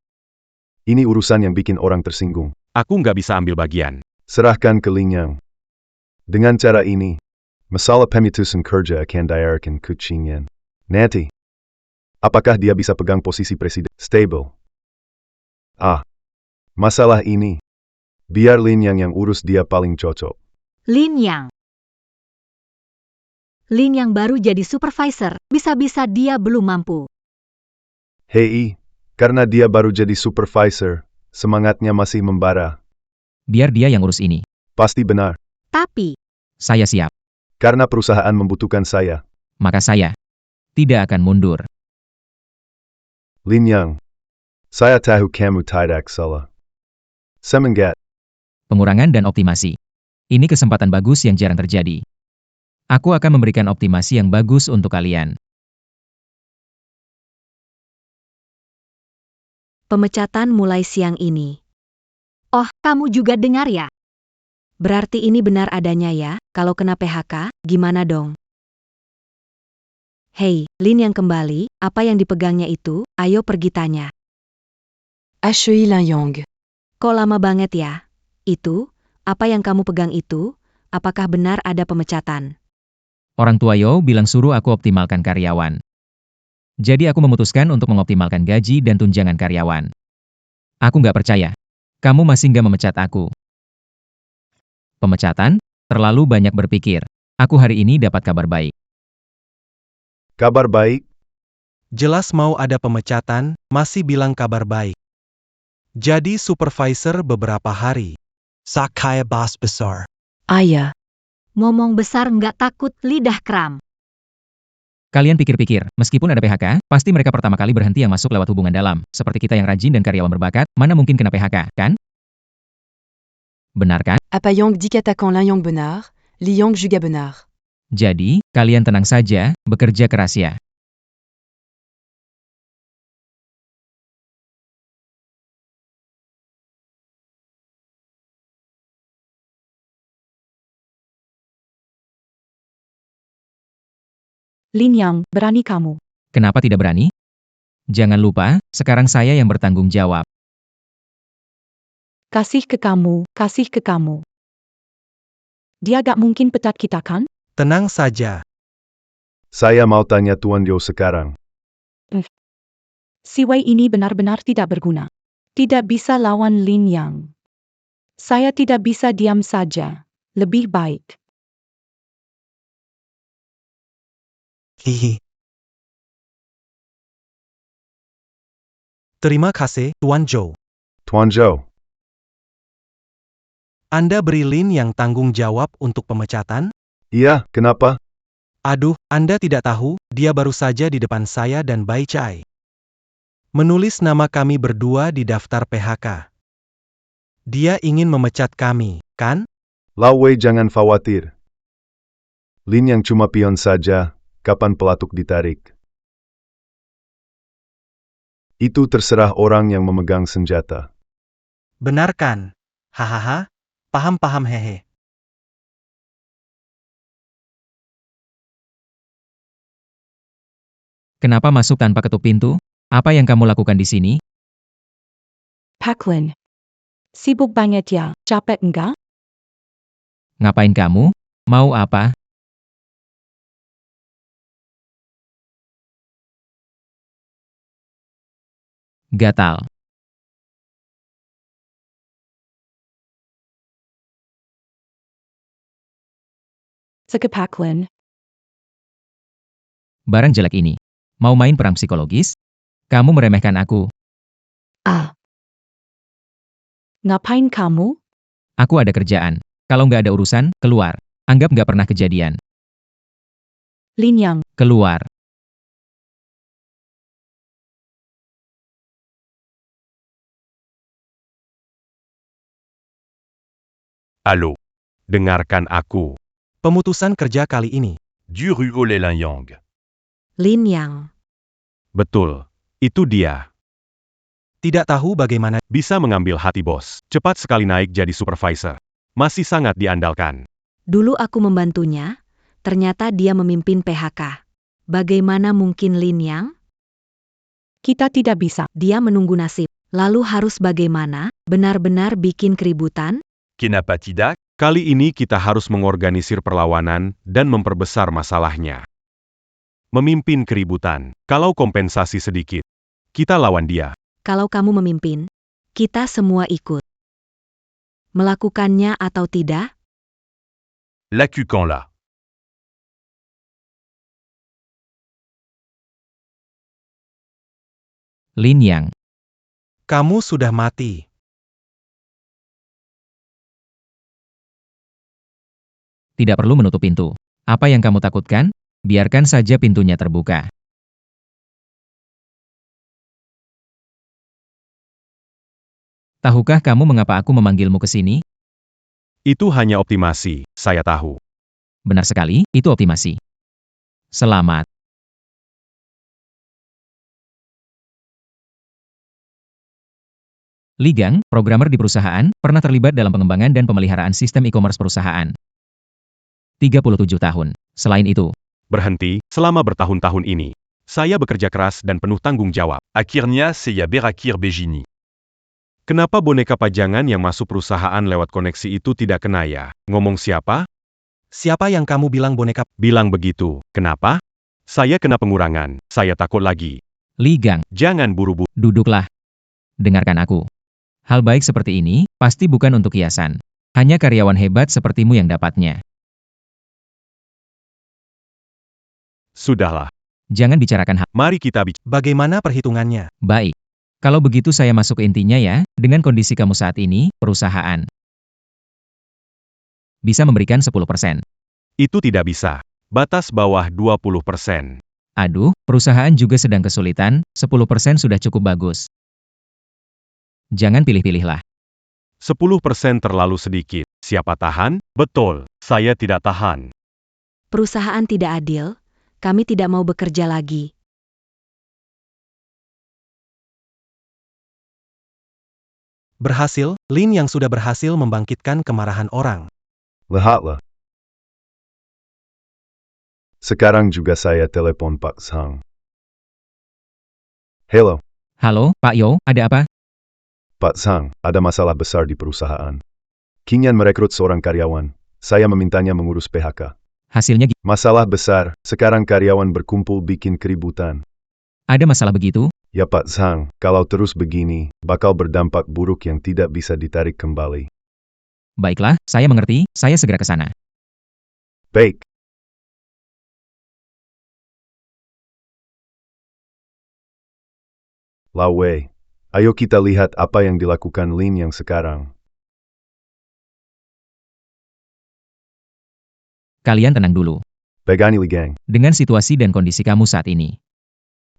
Ini urusan yang bikin orang tersinggung. Aku nggak bisa ambil bagian. Serahkan ke Lin Yang. Dengan cara ini, masalah pemutusan kerja akan diarahkan ke Qin Yan. Nanti, apakah dia bisa pegang posisi presiden stable? Masalah ini, biar Lin Yang urus, dia paling cocok. Lin Yang. Lin Yang baru jadi supervisor, bisa-bisa dia belum mampu. Hei, karena dia baru jadi supervisor, semangatnya masih membara. Biar dia yang urus ini. Pasti benar. Tapi, Saya siap. Karena perusahaan membutuhkan saya. Maka saya tidak akan mundur. Lin Yang, saya tahu kamu tidak salah. Semangat. Pengurangan dan optimasi. Ini kesempatan bagus yang jarang terjadi. Aku akan memberikan optimasi yang bagus untuk kalian. Pemecatan mulai siang ini. oh, kamu juga dengar ya? Berarti ini benar adanya ya, kalau kena PHK, gimana dong? Hei, Lin Yang kembali, apa yang dipegangnya itu, ayo pergi tanya. HEI Linyang. Kok lama banget ya? Itu, apa yang kamu pegang itu? Apakah benar ada pemecatan? Orang tua Yo bilang suruh aku optimalkan karyawan. Jadi aku memutuskan untuk mengoptimalkan gaji dan tunjangan karyawan. Aku nggak percaya. Kamu masih nggak memecat aku. Pemecatan? Terlalu banyak berpikir. Aku hari ini dapat kabar baik. Kabar baik? Jelas mau ada pemecatan, masih bilang kabar baik. Jadi supervisor beberapa hari. Sakaya bos besar. Ayah. Ngomong besar nggak takut lidah kram. Kalian pikir-pikir, meskipun ada PHK, pasti mereka pertama kali berhenti yang masuk lewat hubungan dalam, seperti kita yang rajin dan karyawan berbakat, mana mungkin kena PHK, kan? Benar kan? Apa Yang dikatakan Linyang benar, Linyang juga benar. Jadi, kalian tenang saja, bekerja keras ya. Linyang, berani kamu. Kenapa tidak berani? Jangan lupa, sekarang saya yang bertanggung jawab. Kasih ke kamu, kasih ke kamu. Dia gak mungkin pecat kita kan? Tenang saja. Saya mau tanya Tuan Yo sekarang. Si Wei ini benar-benar tidak berguna. Tidak bisa lawan Linyang. Saya tidak bisa diam saja. Lebih baik. Hihi. Terima kasih, Tuan Zhou. Tuan Zhou, Anda beri Lin yang tanggung jawab untuk pemecatan? iya, kenapa? Aduh, Anda tidak tahu, dia baru saja di depan saya dan Bai Chai. Menulis nama kami berdua di daftar PHK. Dia ingin memecat kami, kan? Lau Wei jangan khawatir. Lin yang cuma pion saja, kapan pelatuk ditarik. Itu terserah orang yang memegang senjata. Benar kan? Hahaha, paham-paham hehe. Kenapa masuk tanpa ketuk pintu? Apa yang kamu lakukan di sini? Paklin. Sibuk banget ya, capek enggak? Ngapain kamu? Mau apa? Gatal. Seke Paklin. Barang jelek ini. Mau main perang psikologis? Kamu meremehkan aku. Ah. Ngapain kamu? Aku ada kerjaan. Kalau nggak ada urusan, keluar. Anggap nggak pernah kejadian. Linyang. Keluar. Halo. Dengarkan aku. Pemutusan kerja kali ini. Du Ruo Le Linyang. Lin Yang. Betul. Itu dia. Tidak tahu bagaimana. Bisa mengambil hati bos. Cepat sekali naik jadi supervisor. Masih sangat diandalkan. Dulu aku membantunya, ternyata dia memimpin PHK. Bagaimana mungkin Lin Yang? Kita tidak bisa. Dia menunggu nasib. Lalu harus bagaimana? Benar-benar bikin keributan? Kenapa tidak? Kali ini kita harus mengorganisir perlawanan dan memperbesar masalahnya. Memimpin keributan. Kalau kompensasi sedikit, kita lawan dia. Kalau kamu memimpin, kita semua ikut. Melakukannya atau tidak? Lakukan-la. Lin Yang. Kamu sudah mati. Tidak perlu menutup pintu. Apa yang kamu takutkan? Biarkan saja pintunya terbuka. Tahukah kamu mengapa aku memanggilmu ke sini? Itu hanya optimasi, saya tahu. Benar sekali, itu optimasi. Selamat. Li Gang, programmer di perusahaan, pernah terlibat dalam pengembangan dan pemeliharaan sistem e-commerce perusahaan. 37 tahun. Selain itu, Berhenti, selama bertahun-tahun ini. Saya bekerja keras dan penuh tanggung jawab. Akhirnya saya berakhir begini. Kenapa boneka pajangan yang masuk perusahaan lewat koneksi itu tidak kena ya? Ngomong siapa? Siapa yang kamu bilang boneka? Bilang begitu. Kenapa? Saya kena pengurangan. Saya takut lagi. Li Gang, Jangan buru-buru. duduklah. Dengarkan aku. Hal baik seperti ini, pasti bukan untuk hiasan. Hanya karyawan hebat sepertimu yang dapatnya. Sudahlah. Jangan bicarakan hal. Mari kita bicara. Bagaimana perhitungannya? Baik. Kalau begitu saya masuk ke intinya ya, dengan kondisi kamu saat ini, perusahaan bisa memberikan 10%. Itu tidak bisa. Batas bawah 20%. Aduh, perusahaan juga sedang kesulitan, 10% sudah cukup bagus. Jangan pilih-pilihlah. 10% terlalu sedikit. Siapa tahan? Betul, saya tidak tahan. Perusahaan tidak adil, kami tidak mau bekerja lagi. Berhasil, Lin yang sudah berhasil membangkitkan kemarahan orang. Lihatlah. Sekarang juga saya telepon Pak Sang. Halo, Halo, Pak Yo, ada apa? Pak Sang, ada masalah besar di perusahaan. Kinyan merekrut seorang karyawan. Saya memintanya mengurus PHK. Hasilnya Masalah besar, sekarang karyawan berkumpul bikin keributan. ada masalah begitu? Ya Pak Sang, kalau terus begini, bakal berdampak buruk yang tidak bisa ditarik kembali. Baiklah, saya mengerti, saya segera ke sana. Baik. Lawe, ayo kita lihat apa yang dilakukan Lin yang sekarang. Kalian tenang dulu. Pegani Li Gang, Dengan situasi dan kondisi kamu saat ini,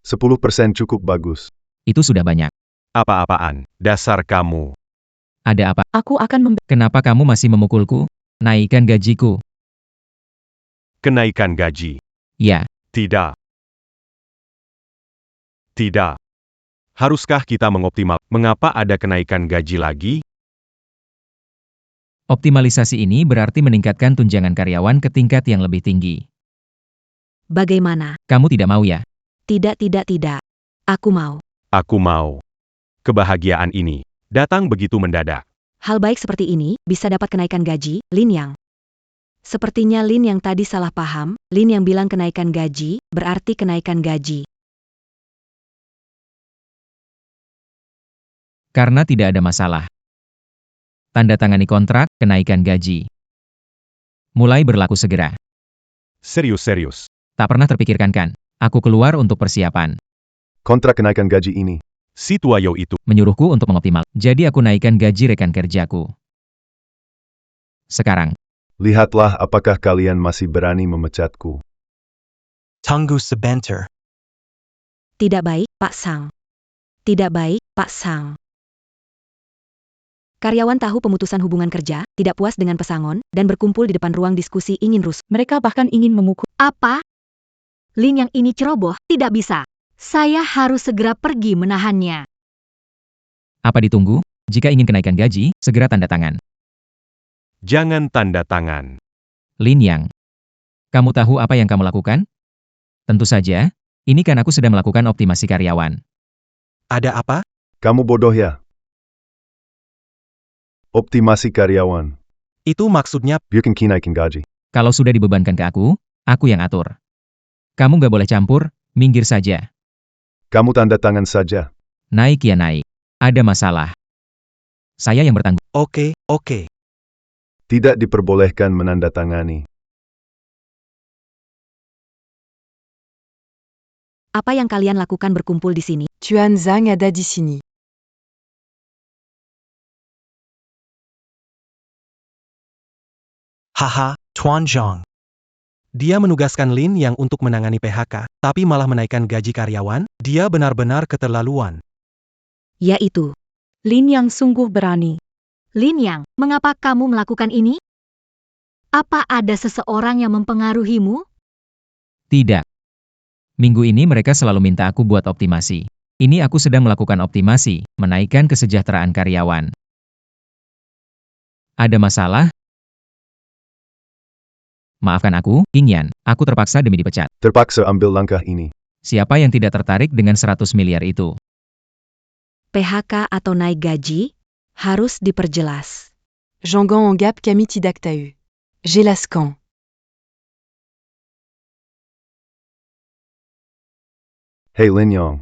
10% cukup bagus. itu sudah banyak. Apa-apaan? Dasar kamu. Ada apa? Aku akan Kenapa kamu masih memukulku? Naikkan gajiku. Kenaikan gaji. Ya, Tidak. Tidak. Haruskah kita mengoptimal? Mengapa ada kenaikan gaji lagi? optimalisasi ini berarti meningkatkan tunjangan karyawan ke tingkat yang lebih tinggi. Bagaimana? Kamu tidak mau ya? Tidak. Aku mau. Aku mau. Kebahagiaan ini datang begitu mendadak. Hal baik seperti ini bisa dapat kenaikan gaji, Lin Yang. Sepertinya Lin yang tadi salah paham, Lin yang bilang kenaikan gaji, berarti kenaikan gaji. Karena tidak ada masalah. Tanda tangani kontrak, kenaikan gaji. Mulai berlaku segera. Serius-serius. Tak pernah terpikirkan kan? Aku keluar untuk persiapan. Kontrak kenaikan gaji ini. Si Tuayo itu. Menyuruhku untuk mengoptimal. Jadi aku naikkan gaji rekan kerjaku. Sekarang, Lihatlah apakah kalian masih berani memecatku. Tunggu sebentar. Tidak baik, Pak Sang. Tidak baik, Pak Sang. Karyawan tahu pemutusan hubungan kerja, tidak puas dengan pesangon, dan berkumpul di depan ruang diskusi ingin rusuh. mereka bahkan ingin memukul. Apa? Lin yang ini ceroboh, tidak bisa. Saya harus segera pergi menahannya. apa ditunggu? Jika ingin kenaikan gaji, segera tanda tangan. Jangan tanda tangan. Lin Yang. Kamu tahu apa yang kamu lakukan? Tentu saja, ini kan aku sedang melakukan optimasi karyawan. Ada apa? Kamu bodoh ya? Optimasi karyawan. Itu maksudnya, Bikin kinaikin gaji. Kalau sudah dibebankan ke aku yang atur. Kamu nggak boleh campur, minggir saja. Kamu tanda tangan saja. Naik ya naik. Ada masalah. Saya yang bertanggung. oke. Tidak diperbolehkan menandatangani. Apa yang kalian lakukan berkumpul di sini? Tuan Zhang ada di sini. Haha, Tuan Zhang. Dia menugaskan Lin yang untuk menangani PHK, tapi malah menaikkan gaji karyawan, dia benar-benar keterlaluan. Yaitu, Lin yang sungguh berani. Lin Yang, mengapa kamu melakukan ini? Apa ada seseorang yang mempengaruhimu? Tidak. Minggu ini mereka selalu minta aku buat optimasi. Ini aku sedang melakukan optimasi, menaikkan kesejahteraan karyawan. Ada masalah? Maafkan aku, King Yan, aku terpaksa demi dipecat. Terpaksa ambil langkah ini. Siapa yang tidak tertarik dengan 100 miliar itu? PHK atau naik gaji, Harus diperjelas. Jangan anggap kami tidak tahu. Jelaskan. Hei Lin Yong.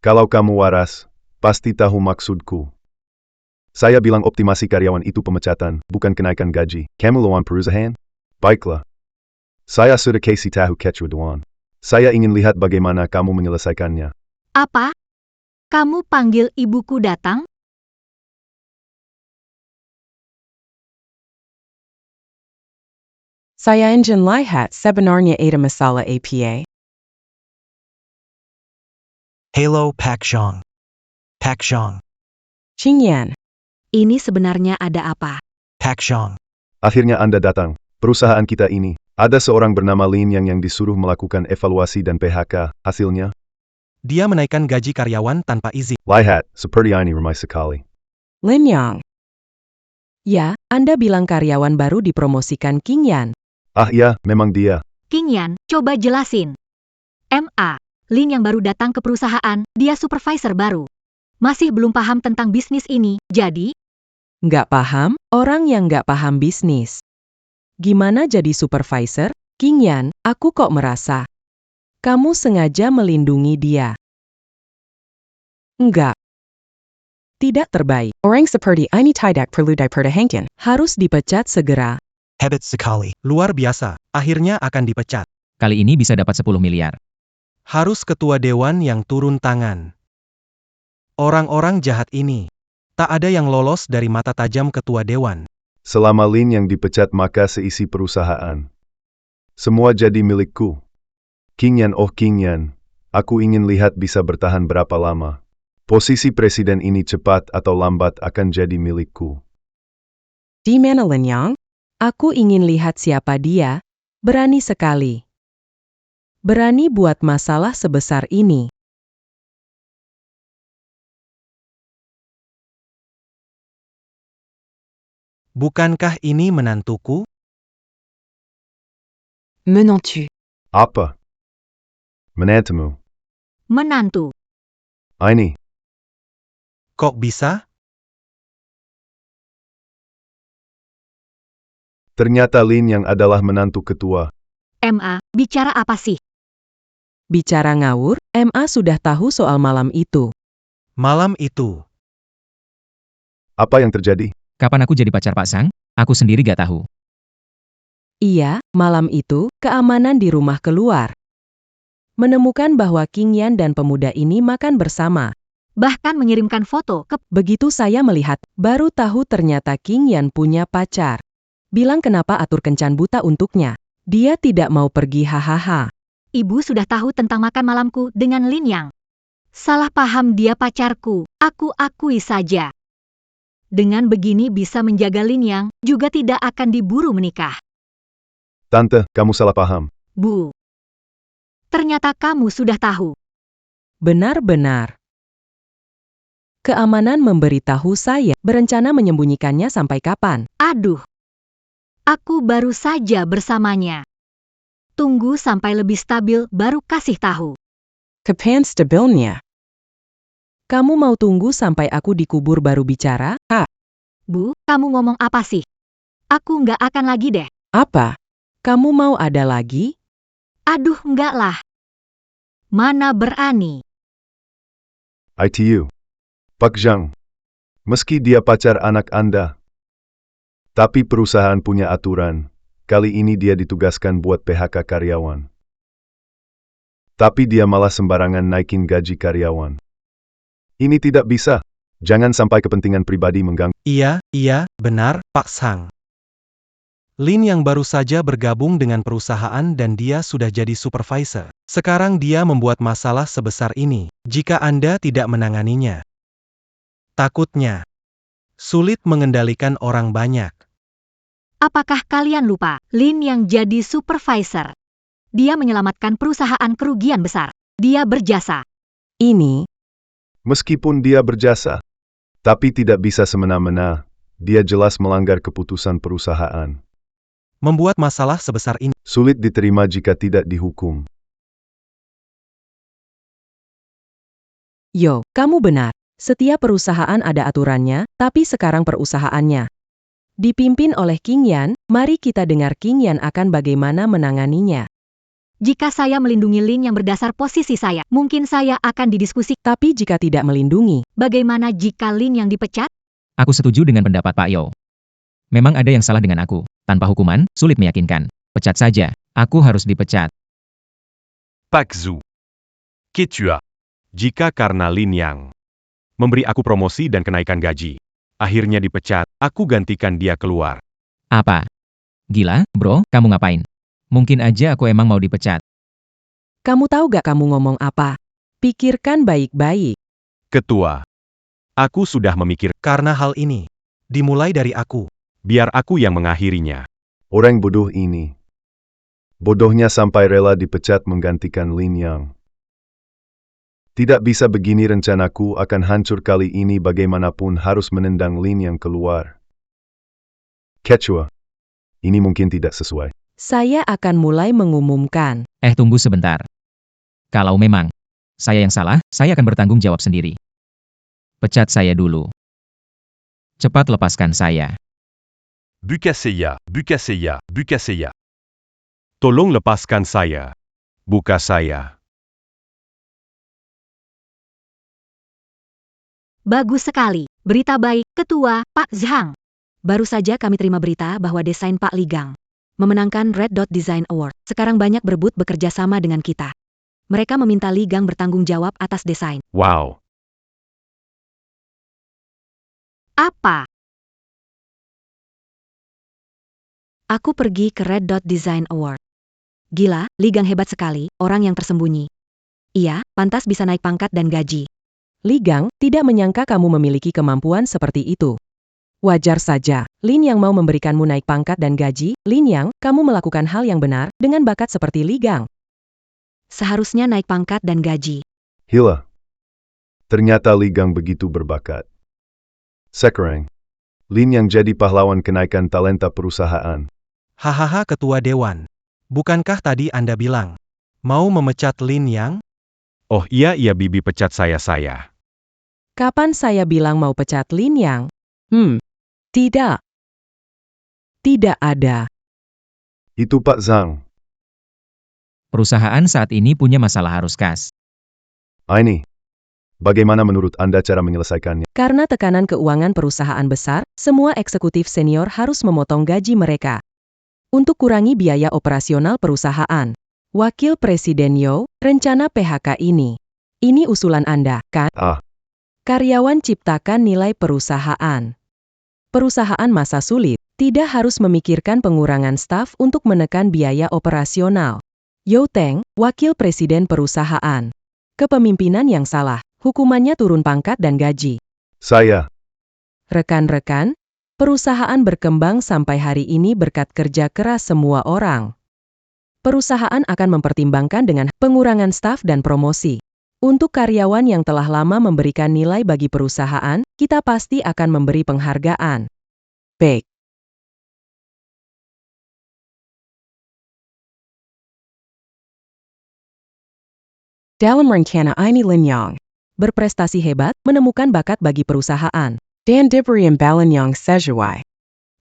Kalau kamu waras, pasti tahu maksudku. Saya bilang optimasi karyawan itu pemecatan, bukan kenaikan gaji. Kamu lawan perusahaan? Baiklah. Saya sudah kasih tahu kecuduan. Saya ingin lihat bagaimana kamu menyelesaikannya. Apa? Kamu panggil ibuku datang? Saya ingin lihat sebenarnya ada masalah APA. Hello Pak Xiong. Pak Xiong. Qingyan, Ini sebenarnya ada apa? Pak Xiong. Akhirnya Anda datang. Perusahaan kita ini, ada seorang bernama Lin yang disuruh melakukan evaluasi dan PHK. Hasilnya, Dia menaikkan gaji karyawan tanpa izin. lihat, seperti ini ramai sekali. Lin Yang. Ya, Anda bilang karyawan baru dipromosikan Qingyan. Ah iya, memang dia. Qingyan, coba jelasin. MA, Lin yang baru datang ke perusahaan, dia supervisor baru. Masih belum paham tentang bisnis ini, jadi, Nggak paham? Orang yang nggak paham bisnis. Gimana jadi supervisor? Qingyan, aku kok merasa kamu sengaja melindungi dia. Enggak. Tidak terbaik. Orang seperti ini tidak perlu dipertahankan. Harus dipecat segera. Hebat sekali. Luar biasa. Akhirnya akan dipecat. Kali ini bisa dapat 10 miliar. Harus ketua dewan yang turun tangan. Orang-orang jahat ini. Tak ada yang lolos dari mata tajam ketua dewan. Selama Lin yang dipecat maka seisi perusahaan. Semua jadi milikku. Qingyan, oh Qingyan. Aku ingin lihat bisa bertahan berapa lama. Posisi presiden ini cepat atau lambat akan jadi milikku. Di mana Lin Yang? Aku ingin lihat siapa dia. Berani sekali. Berani buat masalah sebesar ini. Bukankah ini menantuku? Menantu. Apa? Menantumu. menantu. Ini. Kok bisa? Ternyata Lin yang adalah menantu ketua. MA, bicara apa sih? Bicara ngawur, MA sudah tahu soal malam itu. Malam itu. Apa yang terjadi? Kapan aku jadi pacar Pak Sang? Aku sendiri gak tahu. Iya, malam itu, keamanan di rumah keluar. Menemukan bahwa Qingyan dan pemuda ini makan bersama. Bahkan mengirimkan foto ke... Begitu saya melihat, baru tahu ternyata Qingyan punya pacar. Bilang kenapa atur kencan buta untuknya. Dia tidak mau pergi hahaha. Ibu sudah tahu tentang makan malamku dengan Lin Yang. Salah paham dia pacarku, aku akui saja. Dengan begini bisa menjaga Lin Yang, juga tidak akan diburu menikah. Tante, kamu salah paham. Bu. Ternyata kamu sudah tahu. Benar-benar. Keamanan memberitahu saya, berencana menyembunyikannya sampai kapan. Aduh. Aku baru saja bersamanya. Tunggu sampai lebih stabil baru kasih tahu. Kapan stabilnya? Kamu mau tunggu sampai aku dikubur baru bicara? Bu, kamu ngomong apa sih? Aku nggak akan lagi deh. Apa? Kamu mau ada lagi? Aduh, enggak lah. Mana berani. ITU. Pak Zhang. Meski dia pacar anak Anda. Tapi perusahaan punya aturan. Kali ini dia ditugaskan buat PHK karyawan. Tapi dia malah sembarangan naikin gaji karyawan. Ini tidak bisa. Jangan sampai kepentingan pribadi mengganggu. Iya, benar, Pak Sang. Lin yang baru saja bergabung dengan perusahaan dan dia sudah jadi supervisor. Sekarang dia membuat masalah sebesar ini, jika Anda tidak menanganinya. Takutnya, sulit mengendalikan orang banyak. Apakah kalian lupa, Lin yang jadi supervisor? Dia menyelamatkan perusahaan kerugian besar. Dia berjasa. Ini, Meskipun dia berjasa. Tapi tidak bisa semena-mena. Dia jelas melanggar keputusan perusahaan. Membuat masalah sebesar ini. Sulit diterima jika tidak dihukum. Yo, kamu benar. Setiap perusahaan ada aturannya, tapi sekarang perusahaannya dipimpin oleh King Yan. Mari kita dengar King Yan akan bagaimana menanganinya. Jika saya melindungi Lin yang berdasar posisi saya, mungkin saya akan didiskusi. Tapi jika tidak melindungi, Bagaimana jika Lin yang dipecat? Aku setuju dengan pendapat Pak Yo. Memang ada yang salah dengan aku. Tanpa hukuman, sulit meyakinkan. Pecat saja. Aku harus dipecat. Pak Zhu. Ketua. Jika karena Lin Yang memberi aku promosi dan kenaikan gaji, akhirnya dipecat, aku gantikan dia keluar. Apa? Gila, bro, kamu ngapain? Mungkin aja aku emang mau dipecat. kamu tahu gak kamu ngomong apa? Pikirkan baik-baik. Ketua. Aku sudah memikir, Karena hal ini, dimulai dari aku. biar aku yang mengakhirinya. Orang bodoh ini. Bodohnya sampai rela dipecat menggantikan Lin Yang. Tidak bisa begini, rencanaku akan hancur kali ini, bagaimanapun harus menendang Lin Yang keluar. Ketua. Ini mungkin tidak sesuai. Saya akan mulai mengumumkan. Tunggu sebentar. Kalau memang saya yang salah, saya akan bertanggung jawab sendiri. Pecat saya dulu. Cepat lepaskan saya. Bukaseya, Bukaseya, Bukaseya. Tolong lepaskan saya. Buka saya. Bagus sekali. Berita baik, Ketua, Pak Zhang. Baru saja kami terima berita bahwa desain Pak Ligang memenangkan Red Dot Design Award. Sekarang banyak berebut bekerja sama dengan kita. Mereka meminta Ligang bertanggung jawab atas desain. Wow. Apa? Aku pergi ke Red Dot Design Award. Gila, Ligang hebat sekali, orang yang tersembunyi. Iya, pantas bisa naik pangkat dan gaji. Ligang, tidak menyangka kamu memiliki kemampuan seperti itu. Wajar saja, Lin Yang mau memberikanmu naik pangkat dan gaji. Lin Yang, kamu melakukan hal yang benar, dengan bakat seperti Ligang. Seharusnya naik pangkat dan gaji. Hila. Ternyata Ligang begitu berbakat. Sekarang, Lin Yang jadi pahlawan kenaikan talenta perusahaan. Hahaha, Ketua Dewan. Bukankah tadi Anda bilang mau memecat Lin Yang? Oh iya, Bibi pecat saya. Kapan saya bilang mau pecat Lin Yang? Tidak. Tidak ada. Itu Pak Zhang. Perusahaan saat ini punya masalah arus kas. Ini. Bagaimana menurut Anda cara menyelesaikannya? Karena tekanan keuangan perusahaan besar, semua eksekutif senior harus memotong gaji mereka. Untuk kurangi biaya operasional perusahaan. Wakil Presiden Yo, rencana PHK ini. Ini usulan Anda, kan? Karyawan ciptakan nilai perusahaan. Perusahaan masa sulit, tidak harus memikirkan pengurangan staf untuk menekan biaya operasional. Yo Teng, Wakil Presiden Perusahaan. Kepemimpinan yang salah, hukumannya turun pangkat dan gaji. Saya. Rekan-rekan, perusahaan berkembang sampai hari ini berkat kerja keras semua orang. Perusahaan akan mempertimbangkan dengan pengurangan staf dan promosi. Untuk karyawan yang telah lama memberikan nilai bagi perusahaan, kita pasti akan memberi penghargaan. Baik. Dalam rencana ini Lin Yang berprestasi hebat, menemukan bakat bagi perusahaan. Dan diberi imbalan yang sesuai.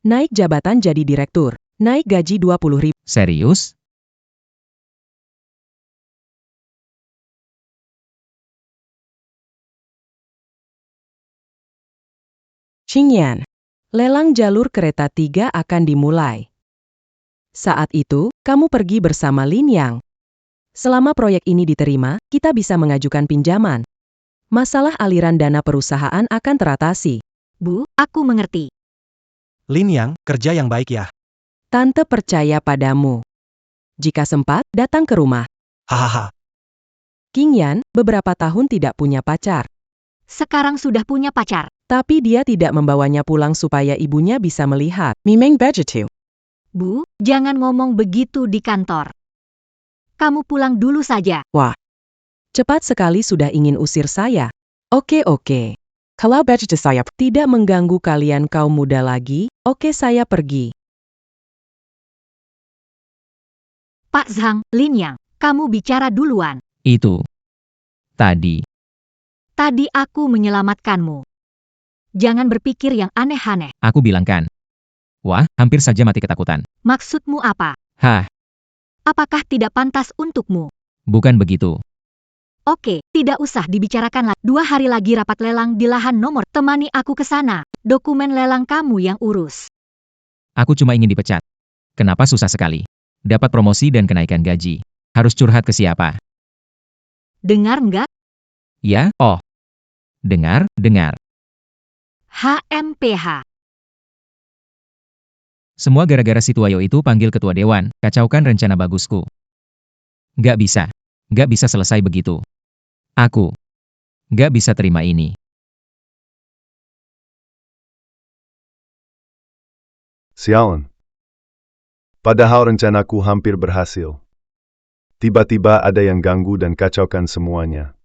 Naik jabatan jadi direktur. Naik gaji 20.000. Serius? Qingyan. Lelang jalur kereta 3 akan dimulai. Saat itu, kamu pergi bersama Lin Yang. Selama proyek ini diterima, kita bisa mengajukan pinjaman. Masalah aliran dana perusahaan akan teratasi. Bu, aku mengerti. Lin Yang, kerja yang baik ya. Tante percaya padamu. Jika sempat, datang ke rumah. Hahaha. Qingyan, beberapa tahun tidak punya pacar. Sekarang sudah punya pacar. Tapi dia tidak membawanya pulang supaya ibunya bisa melihat. Mimeng begitu. Bu, jangan ngomong begitu di kantor. Kamu pulang dulu saja. Wah. Cepat sekali sudah ingin usir saya. Oke. Kalau begitu saya tidak mengganggu kalian kaum muda lagi, oke saya pergi. Pak Zhang, Lin Yang, kamu bicara duluan. Itu. Tadi. Tadi aku menyelamatkanmu. Jangan berpikir yang aneh-aneh. Aku bilang kan. Wah, hampir saja mati ketakutan. Maksudmu apa? Hah, Apakah tidak pantas untukmu? bukan begitu. Oke, tidak usah dibicarakan lagi. 2 hari lagi rapat lelang di lahan nomor. Temani aku ke sana. Dokumen lelang kamu yang urus. Aku cuma ingin dipecat. Kenapa susah sekali? Dapat promosi dan kenaikan gaji. Harus curhat ke siapa? Dengar nggak? Ya, oh. Dengar. HMPH. Semua gara-gara si Tuayo itu panggil ketua dewan, kacaukan rencana bagusku. Gak bisa selesai begitu. Aku gak bisa terima ini. Sialan. Padahal rencanaku hampir berhasil. Tiba-tiba ada yang ganggu dan kacaukan semuanya.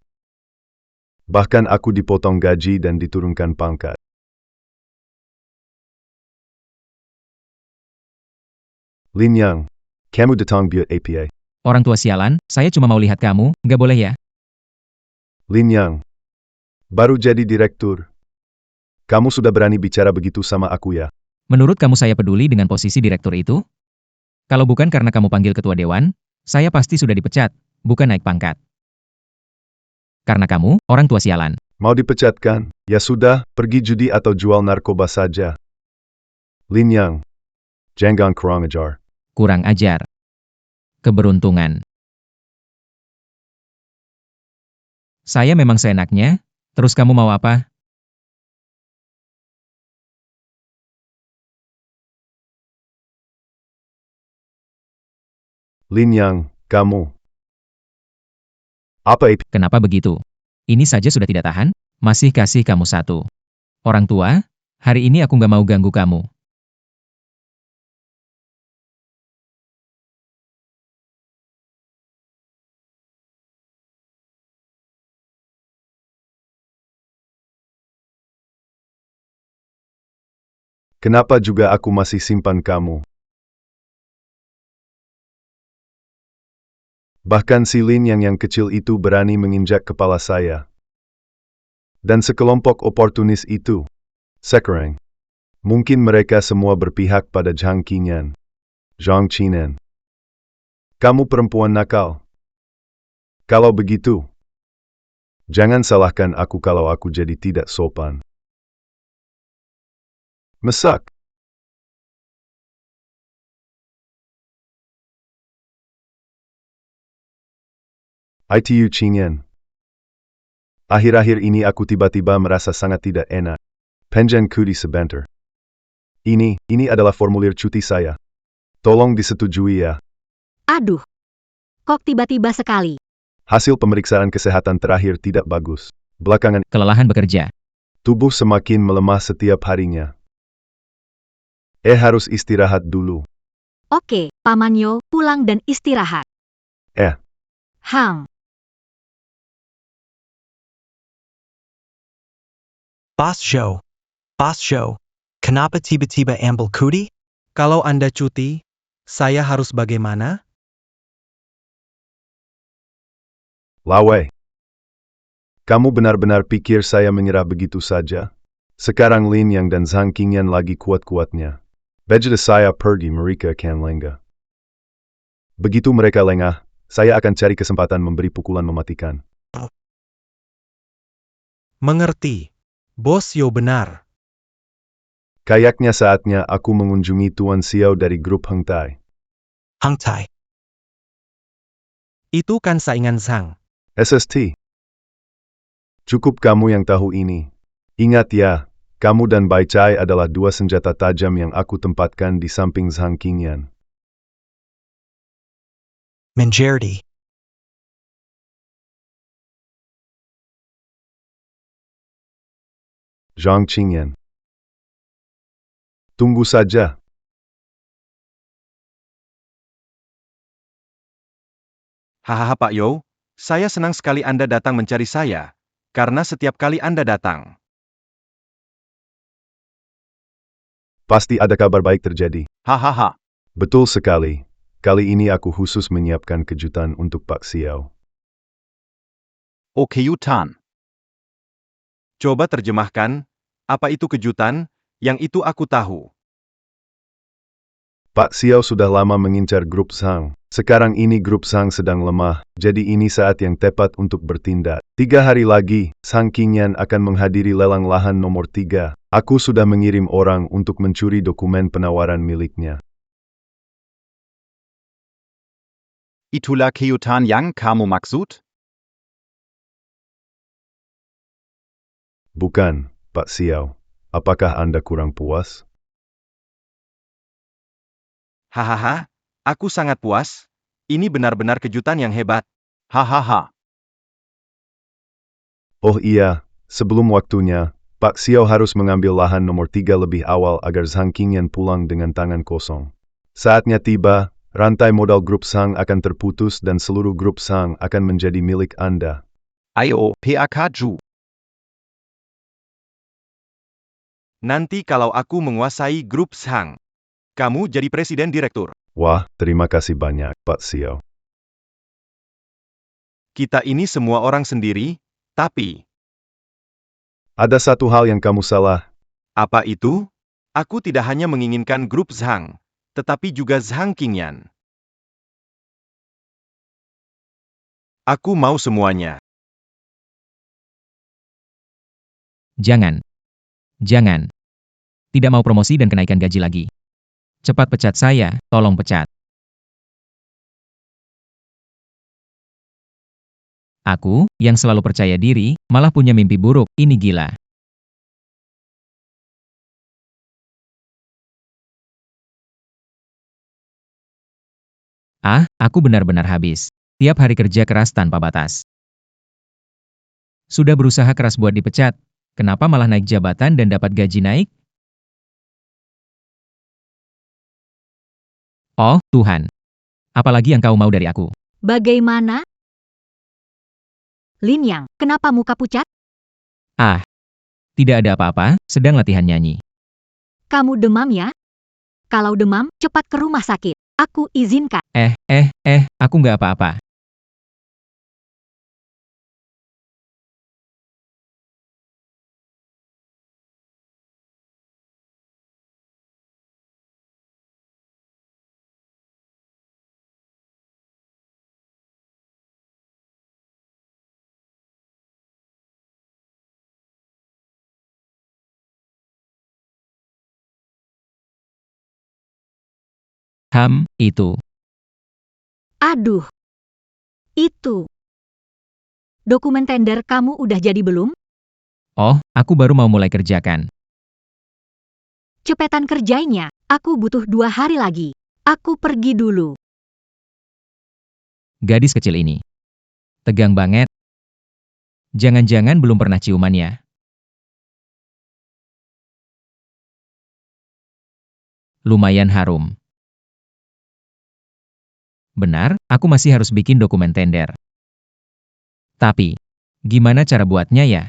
Bahkan aku dipotong gaji dan diturunkan pangkat. Lin Yang, kamu datang buat APA. Orang tua sialan, saya cuma mau lihat kamu, gak boleh ya? Lin Yang, baru jadi direktur. Kamu sudah berani bicara begitu sama aku ya? Menurut kamu saya peduli dengan posisi direktur itu? Kalau bukan karena kamu panggil ketua dewan, saya pasti sudah dipecat, bukan naik pangkat. Karena kamu, orang tua sialan. Mau dipecatkan? Ya sudah, pergi judi atau jual narkoba saja. Lin Yang, jangan kurang ajar. Kurang ajar. Keberuntungan. Saya memang seenaknya, terus kamu mau apa? Lin Yang, kamu. Apa itu? Kenapa begitu? Ini saja sudah tidak tahan? Masih kasih kamu satu. Orang tua, hari ini aku gak mau ganggu kamu. Kenapa juga aku masih simpan kamu? Bahkan si Lin yang kecil itu berani menginjak kepala saya. Dan sekelompok oportunis itu. Sekarang. Mungkin mereka semua berpihak pada Zhang Qinyan. Zhang Qinan. Kamu perempuan nakal. Kalau begitu, jangan salahkan aku kalau aku jadi tidak sopan. Mesak. ITU Qinyan. Akhir-akhir ini aku tiba-tiba merasa sangat tidak enak. Pengen cuti sebentar. Ini adalah formulir cuti saya. Tolong disetujui ya. Aduh. Kok tiba-tiba sekali? Hasil pemeriksaan kesehatan terakhir tidak bagus. Belakangan, Kelelahan bekerja. tubuh semakin melemah setiap harinya. Harus istirahat dulu. Oke, Pamanyo, pulang dan istirahat. Eh. Hang. Boss Show, kenapa tiba-tiba ambil cuti? Kalau Anda cuti, saya harus bagaimana? Lawai. Kamu benar-benar pikir saya menyerah begitu saja? Sekarang Lin Yang dan Zhang Qinyan lagi kuat-kuatnya. Begitu saya pergi mereka akan lengah. Begitu mereka lengah, saya akan cari kesempatan memberi pukulan mematikan. Mengerti. Bos Yo benar. Kayaknya saatnya aku mengunjungi Tuan Xiao dari grup Heng Tai. Hang Tai. Itu kan saingan Zhang. SST. Cukup kamu yang tahu ini. Ingat ya, kamu dan Bai Chai adalah dua senjata tajam yang aku tempatkan di samping Zhang Qinyan. Menjadi. Zhang Qinyan. Tunggu saja. Hahaha Pak Yo, saya senang sekali Anda datang mencari saya. Karena setiap kali Anda datang, Pasti ada kabar baik terjadi. hahaha. Betul sekali. Kali ini aku khusus menyiapkan kejutan untuk Pak Xiao. Oke Yutan. Coba terjemahkan, apa itu kejutan? Yang itu aku tahu. Pak Xiao sudah lama mengincar grup Zhang. Sekarang ini grup Zhang sedang lemah, jadi ini saat yang tepat untuk bertindak. 3 hari lagi, Zhang Qingyan akan menghadiri lelang lahan nomor 3. Aku sudah mengirim orang untuk mencuri dokumen penawaran miliknya. Itulah kejutan yang kamu maksud? Bukan, Pak Xiao. Apakah Anda kurang puas? Hahaha, aku sangat puas. Ini benar-benar kejutan yang hebat. Hahaha. Oh iya, sebelum waktunya, Pak Xiao harus mengambil lahan nomor 3 lebih awal agar Zhang Qingyan pulang dengan tangan kosong. Saatnya tiba, rantai modal grup Zhang akan terputus dan seluruh grup Zhang akan menjadi milik Anda. Ayo, PAK Ju. Nanti kalau aku menguasai grup Zhang, kamu jadi presiden direktur. Wah, terima kasih banyak, Pak Xiao. Kita ini semua orang sendiri, tapi Ada satu hal yang kamu salah. apa itu? Aku tidak hanya menginginkan grup Zhang, tetapi juga Zhang Qingyan. Aku mau semuanya. Jangan. Jangan. Tidak mau promosi dan kenaikan gaji lagi. Cepat pecat saya, tolong pecat. Aku, yang selalu percaya diri, malah punya mimpi buruk, ini gila. Aku benar-benar habis. Tiap hari kerja keras tanpa batas. Sudah berusaha keras buat dipecat, kenapa malah naik jabatan dan dapat gaji naik? Oh, Tuhan. Apalagi yang kau mau dari aku? Bagaimana? Lin Yang, kenapa muka pucat? Tidak ada apa-apa, sedang latihan nyanyi. Kamu demam ya? Kalau demam, cepat ke rumah sakit. Aku izinkan. Aku nggak apa-apa. Itu. Aduh. Itu. Dokumen tender kamu udah jadi belum? Oh, aku baru mau mulai kerjakan. Cepetan kerjainnya. Aku butuh 2 hari lagi. Aku pergi dulu. Gadis kecil ini. Tegang banget. Jangan-jangan belum pernah ciuman ya? Lumayan harum. Benar, aku masih harus bikin dokumen tender. Tapi, gimana cara buatnya ya?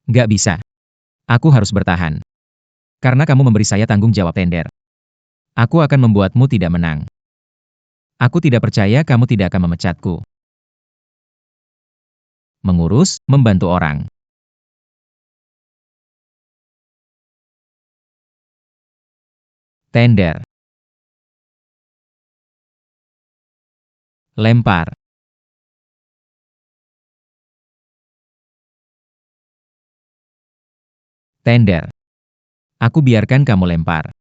Nggak bisa. Aku harus bertahan. Karena kamu memberi saya tanggung jawab tender. Aku akan membuatmu tidak menang. Aku tidak percaya kamu tidak akan memecatku. Mengurus, membantu orang. Tender. Lempar. Tender. Aku biarkan kamu lempar.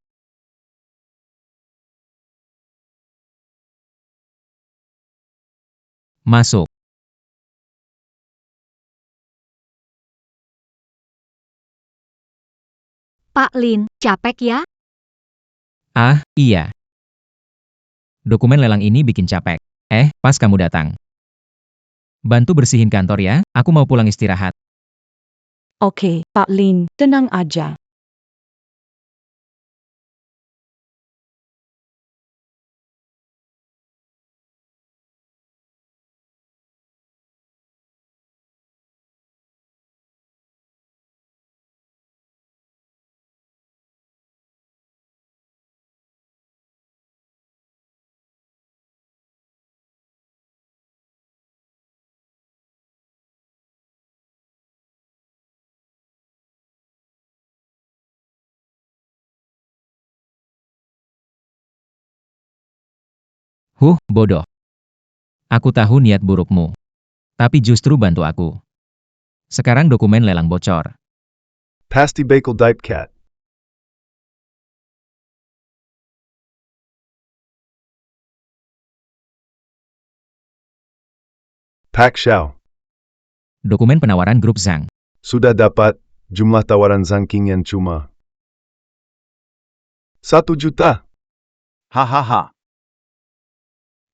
Masuk. Pak Lin, capek ya? Iya. Dokumen lelang ini bikin capek. Pas kamu datang. Bantu bersihin kantor ya, aku mau pulang istirahat. Oke, Pak Lin, tenang aja. Bodoh. Aku tahu niat burukmu. Tapi justru bantu aku. Sekarang dokumen lelang bocor. Pasti bakal Cat. Pak Xiao. Dokumen penawaran grup Zhang. Sudah dapat, jumlah tawaran Zhang Qingyan cuma 1 juta. Hahaha.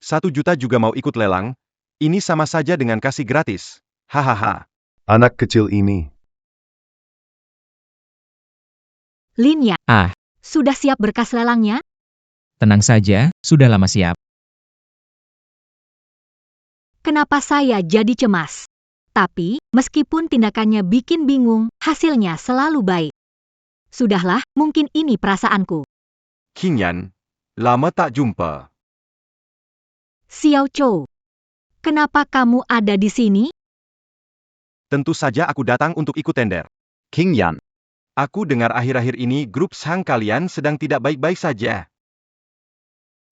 1 juta juga mau ikut lelang? Ini sama saja dengan kasih gratis. Hahaha. Anak kecil ini. Lin Yang, Ah, sudah siap berkas lelangnya? tenang saja, sudah lama siap. Kenapa saya jadi cemas? Tapi, meskipun tindakannya bikin bingung, hasilnya selalu baik. Sudahlah, mungkin ini perasaanku. Qingyan, lama tak jumpa. Xiao Chou, kenapa kamu ada di sini? Tentu saja aku datang untuk ikut tender. Qingyan, Aku dengar akhir-akhir ini grup Zhang kalian sedang tidak baik-baik saja.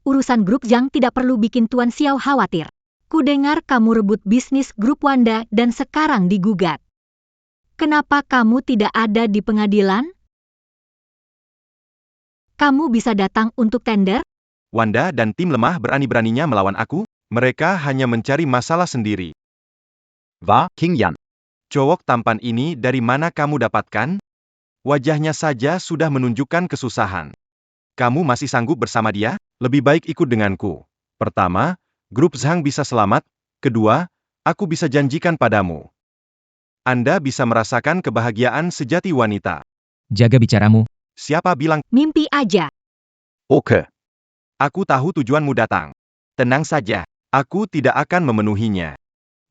Urusan grup Zhang tidak perlu bikin Tuan Xiao khawatir. Kudengar kamu rebut bisnis grup Wanda dan sekarang digugat. Kenapa kamu tidak ada di pengadilan? Kamu bisa datang untuk tender? Wanda dan tim lemah berani-beraninya melawan aku, mereka hanya mencari masalah sendiri. Qingyan. Cowok tampan ini dari mana kamu dapatkan? Wajahnya saja sudah menunjukkan kesusahan. Kamu masih sanggup bersama dia? Lebih baik ikut denganku. Pertama, grup Zhang bisa selamat. Kedua, aku bisa janjikan padamu. Anda bisa merasakan kebahagiaan sejati wanita. Jaga bicaramu. Siapa bilang? Mimpi aja. Oke. Aku tahu tujuanmu datang. Tenang saja, aku tidak akan memenuhinya.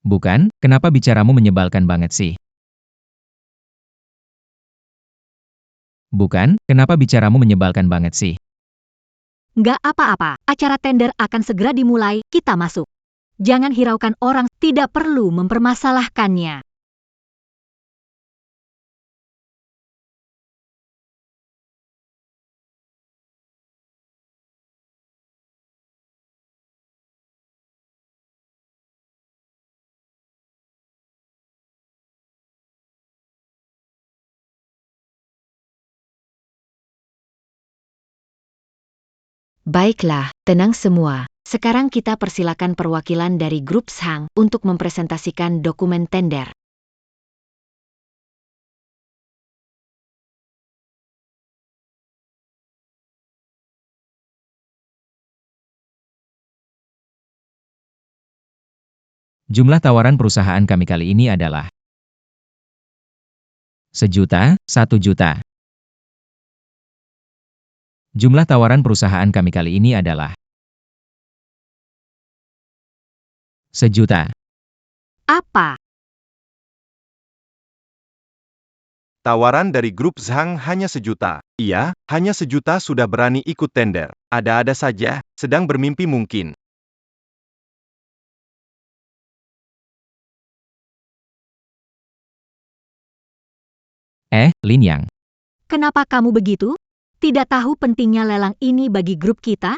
Bukan, kenapa bicaramu menyebalkan banget sih? Bukan, kenapa bicaramu menyebalkan banget sih? Nggak apa-apa, acara tender akan segera dimulai, kita masuk. Jangan hiraukan orang, tidak perlu mempermasalahkannya. Baiklah, tenang semua. Sekarang kita persilakan perwakilan dari grup Zhang untuk mempresentasikan dokumen tender. Jumlah tawaran perusahaan kami kali ini adalah 1 juta, 1 juta. Jumlah tawaran perusahaan kami kali ini adalah 1 juta. Apa? Tawaran dari grup Zhang hanya 1 juta. Iya, hanya 1 juta sudah berani ikut tender. Ada-ada saja, sedang bermimpi mungkin. Lin Yang. Kenapa kamu begitu? Tidak tahu pentingnya lelang ini bagi grup kita?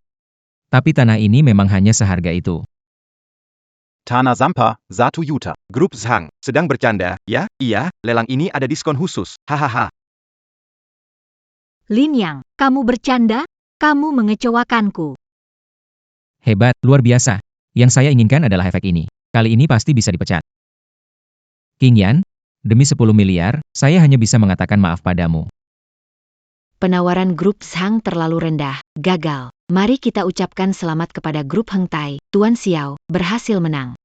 Tapi tanah ini memang hanya seharga itu. Tanah Zampa, 1 juta. Grup Zhang sedang bercanda, ya? Iya, lelang ini ada diskon khusus. Hahaha. Lin Yang, kamu bercanda? Kamu mengecewakanku. Hebat, luar biasa. Yang saya inginkan adalah efek ini. Kali ini pasti bisa dipecat. Qingyan, demi 10 miliar, saya hanya bisa mengatakan maaf padamu. Penawaran grup Zhang terlalu rendah, gagal. Mari kita ucapkan selamat kepada grup Heng Tai. Tuan Xiao berhasil menang.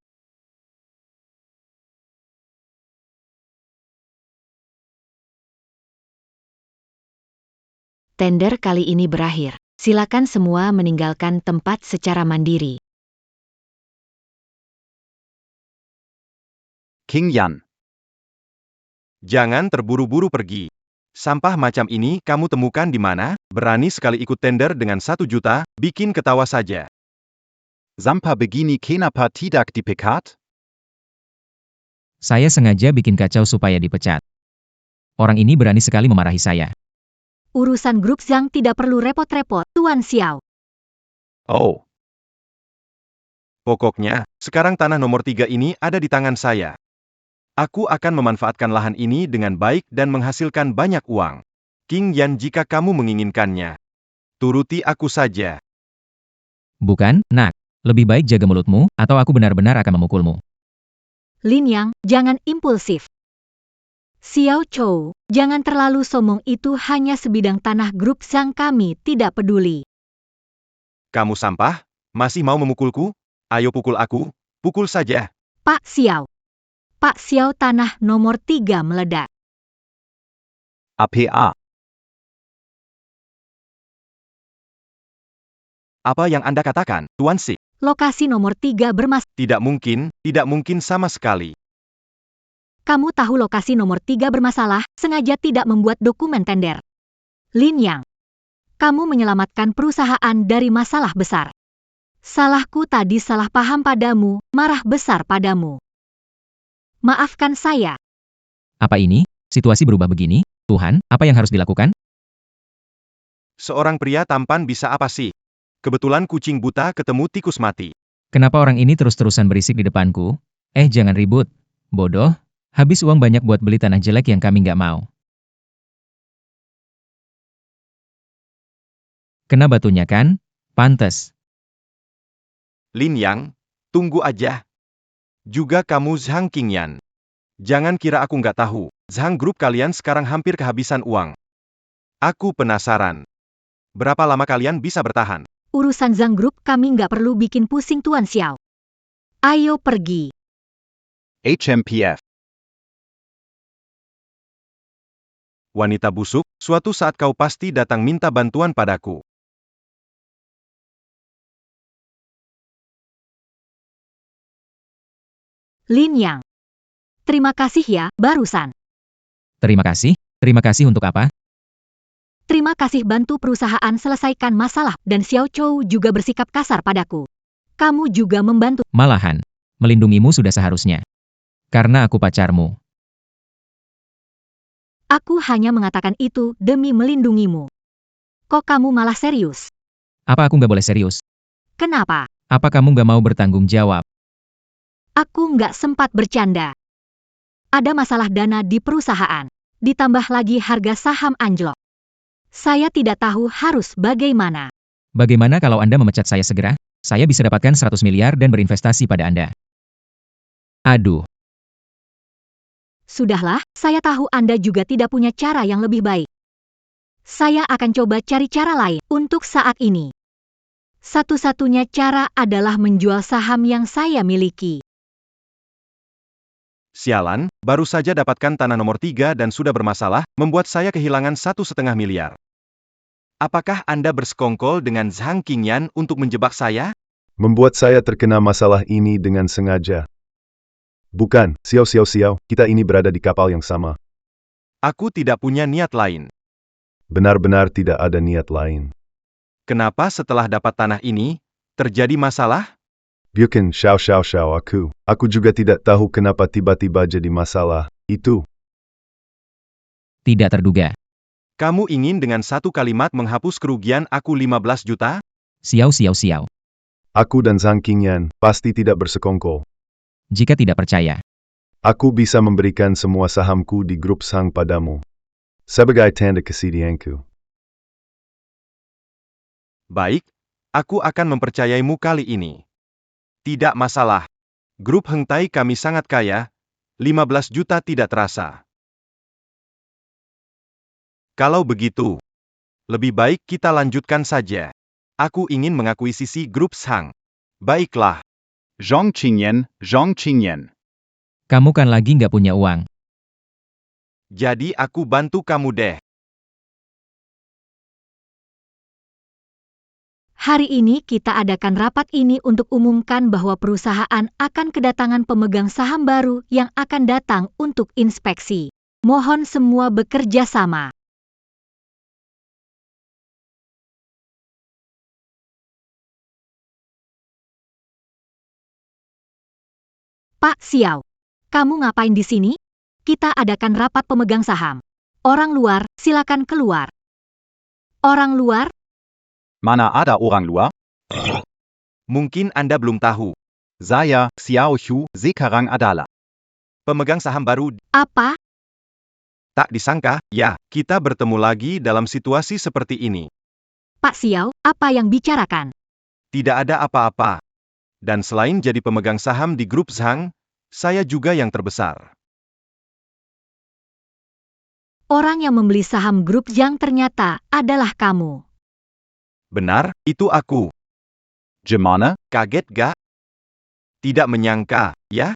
Tender kali ini berakhir. Silakan semua meninggalkan tempat secara mandiri. Qingyan. Jangan terburu-buru pergi. Sampah macam ini kamu temukan di mana? Berani sekali ikut tender dengan 1 juta, bikin ketawa saja. Zampa begini kenapa tidak dipecat? Saya sengaja bikin kacau supaya dipecat. Orang ini berani sekali memarahi saya. Urusan grup Zhang tidak perlu repot-repot, Tuan Xiao. Oh. Pokoknya, sekarang tanah nomor 3 ini ada di tangan saya. Aku akan memanfaatkan lahan ini dengan baik dan menghasilkan banyak uang. King Yan, jika kamu menginginkannya, turuti aku saja. Bukan, nak. Lebih baik jaga mulutmu, atau aku benar-benar akan memukulmu. Lin Yang, jangan impulsif. Xiao Chou, jangan terlalu sombong, itu hanya sebidang tanah grup Zhang, kami tidak peduli. Kamu sampah? Masih mau memukulku? Ayo pukul aku, pukul saja. Pak Xiao. Pak Xiao, tanah nomor 3 meledak. APA. Apa yang Anda katakan, Tuan Si? Lokasi nomor 3 bermasalah. Tidak mungkin sama sekali. Kamu tahu lokasi nomor 3 bermasalah, sengaja tidak membuat dokumen tender. Lin Yang, kamu menyelamatkan perusahaan dari masalah besar. Salahku tadi salah paham padamu, marah besar padamu. Maafkan saya. Apa ini? Situasi berubah begini? Tuhan, apa yang harus dilakukan? Seorang pria tampan bisa apa sih? Kebetulan kucing buta ketemu tikus mati. Kenapa orang ini terus-terusan berisik di depanku? Jangan ribut. Bodoh. Habis uang banyak buat beli tanah jelek yang kami nggak mau. Kena batunya kan? Pantes. Lin Yang, tunggu aja. Juga kamu Zhang Qingyan. Jangan kira aku nggak tahu, Zhang Group kalian sekarang hampir kehabisan uang. Aku penasaran. Berapa lama kalian bisa bertahan? Urusan Zhang Group kami nggak perlu bikin pusing, Tuan Xiao. Ayo pergi. HMPF. Wanita busuk, suatu saat kau pasti datang minta bantuan padaku. Lin Yang. Terima kasih ya, barusan. Terima kasih. Terima kasih untuk apa? Terima kasih bantu perusahaan selesaikan masalah, dan Xiao Chou juga bersikap kasar padaku. Kamu juga membantu. Malahan, melindungimu sudah seharusnya. Karena aku pacarmu. Aku hanya mengatakan itu demi melindungimu. Kok kamu malah serius? Apa aku nggak boleh serius? Kenapa? Apa kamu nggak mau bertanggung jawab? Aku nggak sempat bercanda. Ada masalah dana di perusahaan. Ditambah lagi harga saham anjlok. Saya tidak tahu harus bagaimana. Bagaimana kalau Anda memecat saya segera? Saya bisa dapatkan 100 miliar dan berinvestasi pada Anda. Aduh. Sudahlah, saya tahu Anda juga tidak punya cara yang lebih baik. Saya akan coba cari cara lain untuk saat ini. Satu-satunya cara adalah menjual saham yang saya miliki. Sialan, baru saja dapatkan tanah nomor 3 dan sudah bermasalah, membuat saya kehilangan 1,5 miliar. Apakah Anda bersekongkol dengan Zhang Qingyan untuk menjebak saya? Membuat saya terkena masalah ini dengan sengaja. Bukan, Xiao, kita ini berada di kapal yang sama. Aku tidak punya niat lain. Benar-benar tidak ada niat lain. Kenapa setelah dapat tanah ini, terjadi masalah? Bukan, Xiao, aku juga tidak tahu kenapa tiba-tiba jadi masalah, itu. Tidak terduga. Kamu ingin dengan satu kalimat menghapus kerugian aku 15 juta? Xiao. Aku dan Zhang Qingyan pasti tidak bersekongkol. Jika tidak percaya, Aku bisa memberikan semua sahamku di grup Zhang padamu. Sebagai tanda kesediaanku. Baik, aku akan mempercayaimu kali ini. Tidak masalah. Grup Heng Tai kami sangat kaya, 15 juta tidak terasa. Kalau begitu, lebih baik kita lanjutkan saja. Aku ingin mengakuisisi grup Zhang. Baiklah. Zhong Qingyan. kamu kan lagi nggak punya uang. Jadi aku bantu kamu deh. Hari ini kita adakan rapat ini untuk umumkan bahwa perusahaan akan kedatangan pemegang saham baru yang akan datang untuk inspeksi. Mohon semua bekerja sama. Pak Xiao, kamu ngapain di sini? Kita adakan rapat pemegang saham. Orang luar, silakan keluar. Orang luar? Mana ada orang luar? Mungkin Anda belum tahu. Saya, Xiao Hu, sekarang adalah Pemegang saham baru. Apa? Tak disangka, ya, kita bertemu lagi dalam situasi seperti ini. Pak Xiao, apa yang bicarakan? Tidak ada apa-apa. Dan selain jadi pemegang saham di grup Zhang, saya juga yang terbesar. Orang yang membeli saham grup Zhang ternyata adalah kamu. Benar, itu aku. Gimana? Kaget gak? Tidak menyangka, ya?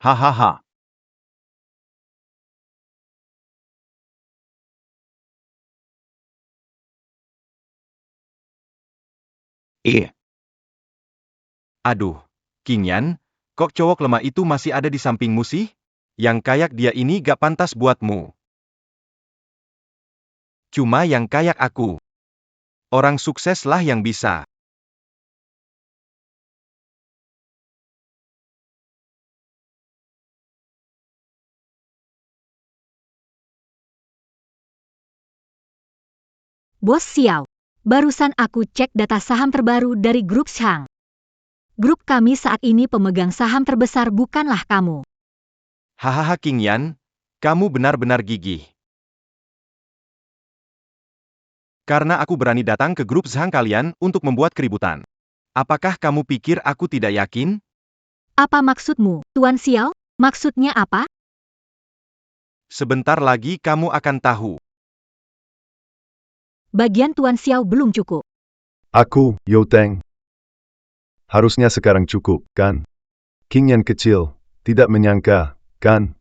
Hahaha. Aduh, King Yan, kok cowok lemah itu masih ada di sampingmu sih? Yang kayak dia ini gak pantas buatmu. Cuma yang kayak aku. Orang sukses lah yang bisa. Bos Xiao, barusan aku cek data saham terbaru dari grup Zhang. Grup kami saat ini pemegang saham terbesar bukanlah kamu. Hahaha King Yan, kamu benar-benar gigih. Karena aku berani datang ke grup Zhang kalian untuk membuat keributan. Apakah kamu pikir aku tidak yakin? Apa maksudmu, Tuan Xiao? Maksudnya apa? Sebentar lagi kamu akan tahu. Bagian Tuan Xiao belum cukup. Aku, Yo Teng. Harusnya sekarang cukup, kan? King Yan kecil, tidak menyangka, kan?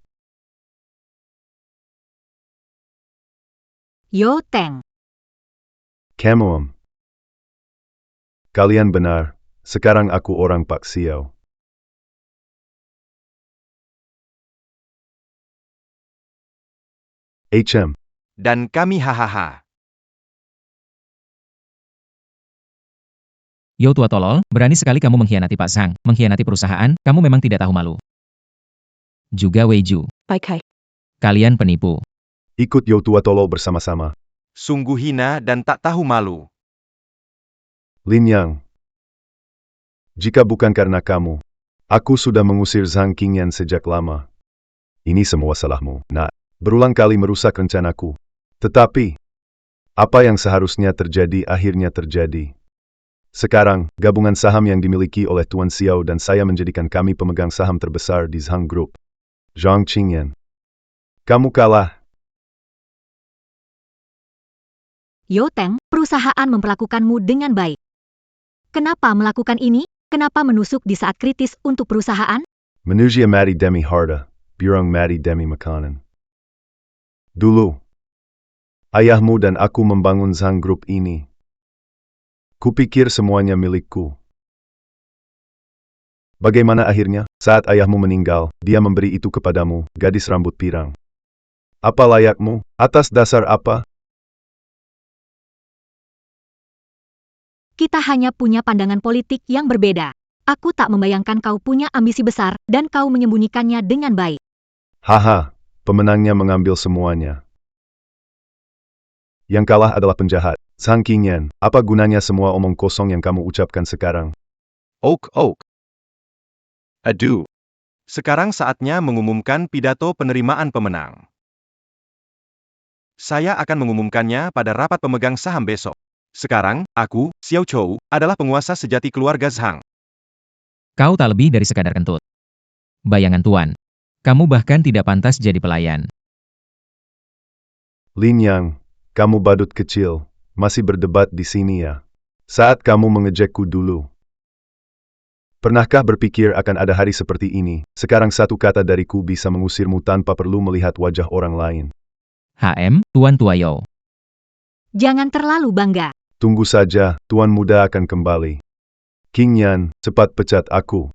Yo Teng. Kamuam. Kalian benar, sekarang aku orang Pak Xiao. HM. Dan kami hahaha. Yo tua tolol, berani sekali kamu mengkhianati Pak Zhang, mengkhianati perusahaan, kamu memang tidak tahu malu. Juga Wei Ju, Baik hai. kalian penipu. Ikut Yo tua tolol bersama-sama. Sungguh hina dan tak tahu malu. Lin Yang. Jika bukan karena kamu, aku sudah mengusir Zhang King Yan sejak lama. Ini semua salahmu, nak. Berulang kali merusak rencanaku. Tetapi, apa yang seharusnya terjadi akhirnya terjadi. Sekarang, gabungan saham yang dimiliki oleh Tuan Xiao dan saya menjadikan kami pemegang saham terbesar di Zhang Group. Zhang Qingyan. Kamu kalah. Yo Teng, perusahaan memperlakukanmu dengan baik. Kenapa melakukan ini? Kenapa menusuk di saat kritis untuk perusahaan? Manusia mati demi harta, burung mati demi makanan. Dulu, ayahmu dan aku membangun Zhang Group ini. Kupikir semuanya milikku. Bagaimana akhirnya? Saat ayahmu meninggal, dia memberi itu kepadamu, gadis rambut pirang. Apa layakmu? Atas dasar apa? Kita hanya punya pandangan politik yang berbeda. Aku tak membayangkan kau punya ambisi besar dan kau menyembunyikannya dengan baik. Haha, pemenangnya mengambil semuanya. Yang kalah adalah penjahat. Zhang Qingyan, apa gunanya semua omong kosong yang kamu ucapkan sekarang? Oak. Aduh. Sekarang saatnya mengumumkan pidato penerimaan pemenang. Saya akan mengumumkannya pada rapat pemegang saham besok. Sekarang, aku, Xiao Chou, adalah penguasa sejati keluarga Zhang. Kau tak lebih dari sekadar kentut. Bayangan Tuan. Kamu bahkan tidak pantas jadi pelayan. Lin Yang, kamu badut kecil, masih berdebat di sini ya. Saat kamu mengejekku dulu. Pernahkah berpikir akan ada hari seperti ini? Sekarang satu kata dariku bisa mengusirmu tanpa perlu melihat wajah orang lain. HM, Tuan Tuayo. Jangan terlalu bangga. Tunggu saja, Tuan Muda akan kembali. King Yan, cepat pecat aku.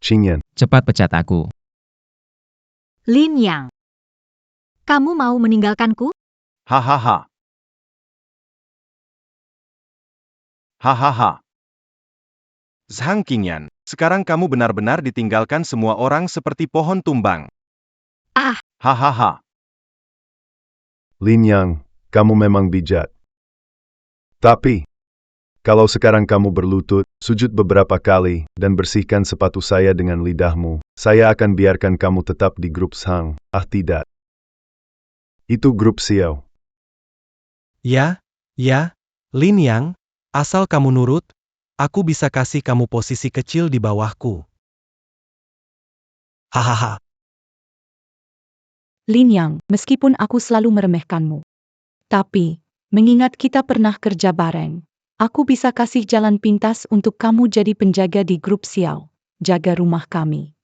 Qingyan, Cepat pecat aku. Lin Yang. Kamu mau meninggalkanku? Hahaha. Hahaha. Zhang Qingyan, sekarang kamu benar-benar ditinggalkan semua orang seperti pohon tumbang. Ah, Hahaha. Lin Yang, kamu memang bijak. Tapi, Kalau sekarang kamu berlutut, sujud beberapa kali, dan bersihkan sepatu saya dengan lidahmu, saya akan biarkan kamu tetap di grup Shang. Ah tidak. Itu grup Xiao. Ya, Lin Yang, asal kamu nurut, aku bisa kasih kamu posisi kecil di bawahku. Hahaha. Lin Yang, meskipun aku selalu meremehkanmu. Tapi, mengingat kita pernah kerja bareng, aku bisa kasih jalan pintas untuk kamu jadi penjaga di grup Xiao. Jaga rumah kami.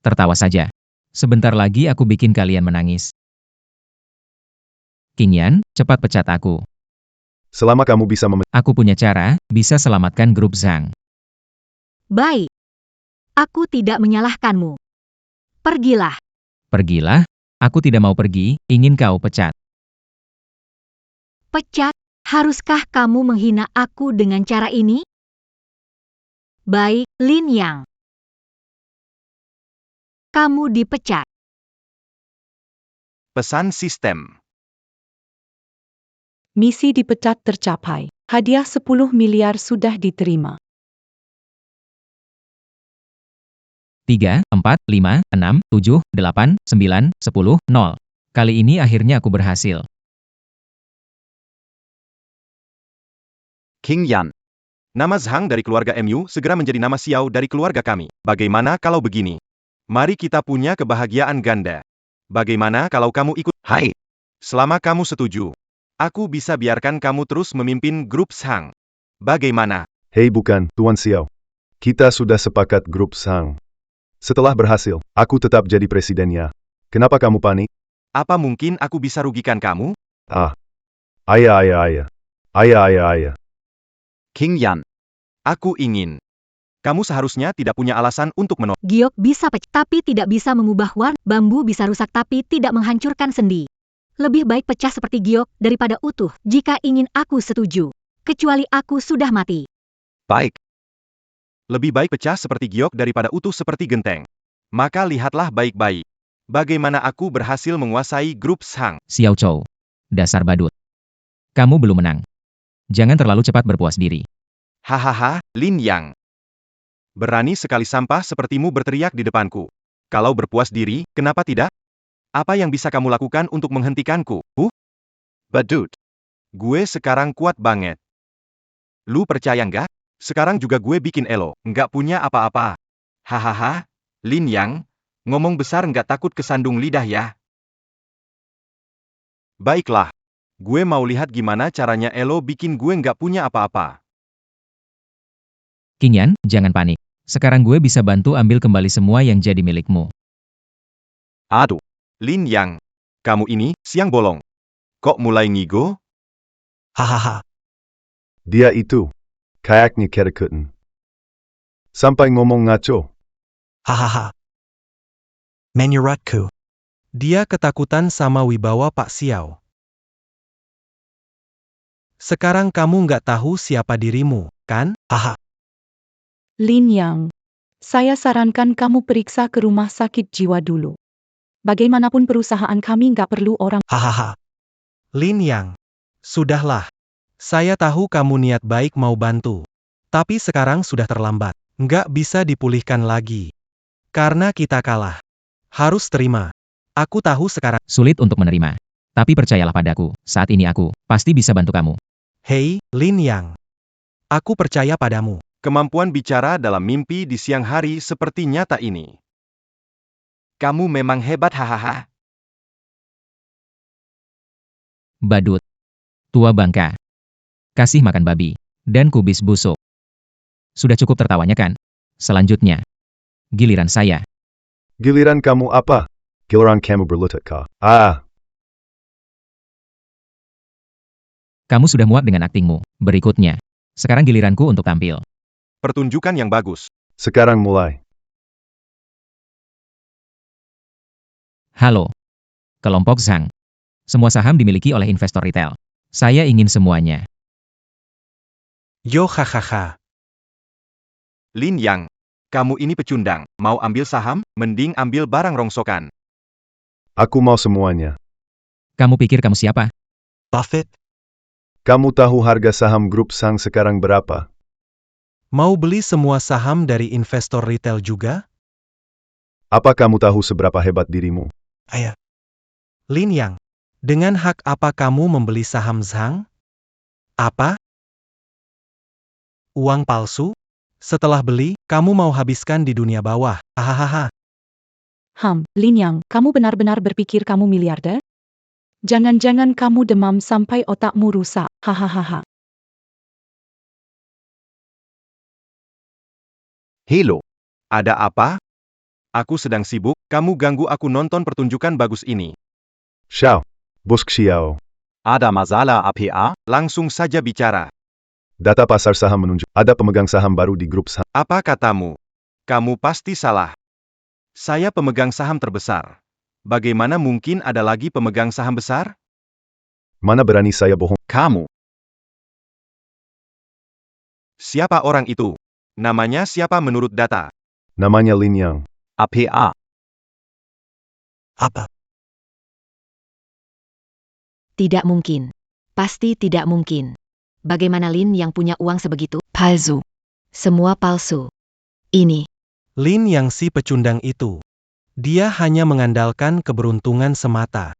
Tertawa saja. Sebentar lagi aku bikin kalian menangis. King Yan, cepat pecat aku. Selama kamu bisa Aku punya cara, bisa selamatkan grup Zhang. Baik. Aku tidak menyalahkanmu. Pergilah. Pergilah, aku tidak mau pergi, ingin kau pecat. Pecat, haruskah kamu menghina aku dengan cara ini? Baik, Lin Yang. Kamu dipecat. Pesan sistem. Misi dipecat tercapai. Hadiah 10 miliar sudah diterima. 3, 4, 5, 6, 7, 8, 9, 10, 0. Kali ini akhirnya aku berhasil. King Yan. Nama Zhang dari keluarga MU segera menjadi nama Xiao dari keluarga kami. Bagaimana kalau begini? Mari kita punya kebahagiaan ganda. Bagaimana kalau kamu ikut? Hai. Selama kamu setuju, aku bisa biarkan kamu terus memimpin grup Zhang. Bagaimana? Hei bukan, Tuan Xiao. Kita sudah sepakat grup Shang. Setelah berhasil, aku tetap jadi presidennya. Kenapa kamu panik? Apa mungkin aku bisa rugikan kamu? Ayah. King Yan. Aku ingin. Kamu seharusnya tidak punya alasan untuk menolak. Giok bisa pecah tapi tidak bisa mengubah warna. Bambu bisa rusak tapi tidak menghancurkan sendi. Lebih baik pecah seperti giok daripada utuh jika ingin aku setuju. Kecuali aku sudah mati. Baik. Lebih baik pecah seperti giok daripada utuh seperti genteng. Maka lihatlah baik-baik. Bagaimana aku berhasil menguasai grup Shang. Xiao Chou. Dasar badut. Kamu belum menang. Jangan terlalu cepat berpuas diri. Hahaha, Lin Yang. Berani sekali sampah sepertimu berteriak di depanku. Kalau berpuas diri, kenapa tidak? Apa yang bisa kamu lakukan untuk menghentikanku? Badut. Gue sekarang kuat banget. Lu percaya nggak? Sekarang juga gue bikin elo, nggak punya apa-apa. Hahaha, Lin Yang, ngomong besar nggak takut kesandung lidah ya? Baiklah. Gue mau lihat gimana caranya elo bikin gue nggak punya apa-apa. King Yan, jangan panik. Sekarang gue bisa bantu ambil kembali semua yang jadi milikmu. Aduh. Lin Yang, kamu ini, siang bolong. Kok mulai ngigo? Hahaha. Dia itu. Kayaknya kedekatan. Sampai ngomong ngaco. Hahaha. Menyuratku. Dia ketakutan sama wibawa Pak Xiao. Sekarang kamu nggak tahu siapa dirimu, kan? Haha. Lin Yang, saya sarankan kamu periksa ke rumah sakit jiwa dulu. Bagaimanapun perusahaan kami nggak perlu orang. Hahaha. Lin Yang. Sudahlah. Saya tahu kamu niat baik mau bantu. Tapi sekarang sudah terlambat. Nggak bisa dipulihkan lagi. Karena kita kalah. Harus terima. Aku tahu sekarang. Sulit untuk menerima. Tapi percayalah padaku, saat ini aku pasti bisa bantu kamu. Hei, Lin Yang. Aku percaya padamu. Kemampuan bicara dalam mimpi di siang hari seperti nyata ini. Kamu memang hebat hahaha. Badut. Tua bangka. Kasih makan babi. Dan kubis busuk. Sudah cukup tertawanya kan? Selanjutnya. Giliran saya. Giliran kamu apa? Giliran kamu berlutut kah? Kamu sudah muak dengan aktingmu. Berikutnya. Sekarang giliranku untuk tampil. Pertunjukan yang bagus. Sekarang mulai. Halo. Kelompok Zhang. Semua saham dimiliki oleh investor retail. Saya ingin semuanya. Yo hahaha. Lin Yang, kamu ini pecundang. Mau ambil saham, mending ambil barang rongsokan. Aku mau semuanya. Kamu pikir kamu siapa? Buffett, Kamu tahu harga saham grup Sang sekarang berapa? mau beli semua saham dari investor retail juga? Apa kamu tahu seberapa hebat dirimu? Ayah. Lin Yang, dengan hak apa kamu membeli saham Zhang? Apa? Uang palsu? Setelah beli, kamu mau habiskan di dunia bawah. Hahaha. Lin Yang, kamu benar-benar berpikir kamu miliarder? Jangan-jangan kamu demam sampai otakmu rusak. Hahaha. Halo. Ada apa? Aku sedang sibuk, kamu ganggu aku nonton pertunjukan bagus ini. Xiao. Bos Xiao. Ada masalah APA? Langsung saja bicara. Data pasar saham menunjuk ada pemegang saham baru di grup Sang. Apa katamu? Kamu pasti salah. Saya pemegang saham terbesar. Bagaimana mungkin ada lagi pemegang saham besar? Mana berani saya bohong? Kamu. Siapa orang itu? Namanya siapa menurut data? Namanya Lin Yang. APA. Apa? Tidak mungkin. Pasti tidak mungkin. Bagaimana Lin yang punya uang sebegitu? Palsu. Semua palsu. Ini. Lin Yang si pecundang itu. Dia hanya mengandalkan keberuntungan semata.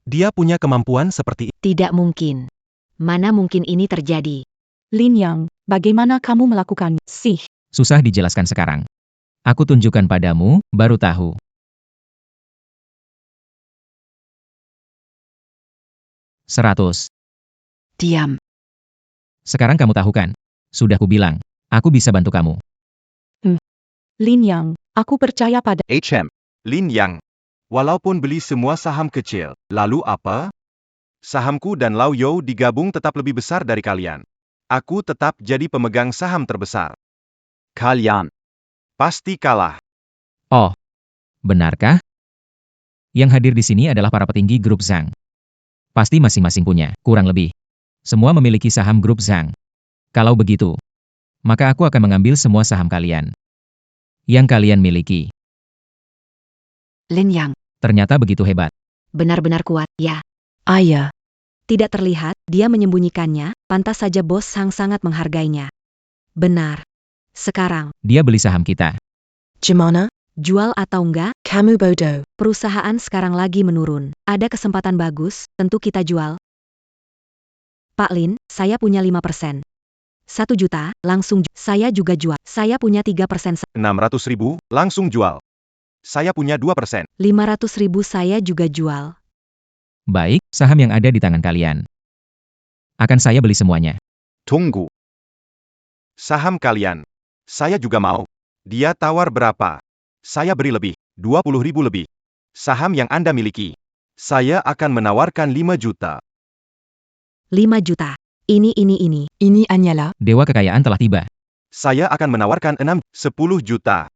Dia punya kemampuan seperti itu. Tidak mungkin. Mana mungkin ini terjadi? Lin Yang, bagaimana kamu melakukannya? Susah dijelaskan sekarang. Aku tunjukkan padamu, baru tahu. Seratus. Diam. Sekarang kamu tahu kan? Sudah kubilang. Aku bisa bantu kamu. Lin Yang, aku percaya pada HM. Lin Yang. Walaupun beli semua saham kecil, lalu apa? Sahamku dan Lau You digabung tetap lebih besar dari kalian. Aku tetap jadi pemegang saham terbesar. Kalian. Pasti kalah. Oh, benarkah? Yang hadir di sini adalah para petinggi grup Zhang. Pasti masing-masing punya, kurang lebih. Semua memiliki saham grup Zhang. Kalau begitu, maka aku akan mengambil semua saham kalian. Yang kalian miliki. Lin Yang. Ternyata begitu hebat. Benar-benar kuat, ya. Ayah. Tidak terlihat, dia menyembunyikannya, pantas saja bos Sang sangat menghargainya. Benar. Sekarang, Dia beli saham kita. Gimana? jual atau enggak, Kamu bodoh. perusahaan sekarang lagi menurun. Ada kesempatan bagus, tentu kita jual. Pak Lin, saya punya 5%. 1 juta, langsung saya juga jual. Saya punya 3%. 600.000, langsung jual. Saya punya 2%. 500.000 saya juga jual. Baik, saham yang ada di tangan kalian. Akan saya beli semuanya. Tunggu. Saham kalian. Saya juga mau. Dia tawar berapa? Saya beri lebih. 20.000 lebih. Saham yang Anda miliki. Saya akan menawarkan 5 juta. 5 juta. Ini. Ini hanyalah Dewa kekayaan telah tiba. Saya akan menawarkan 10 juta.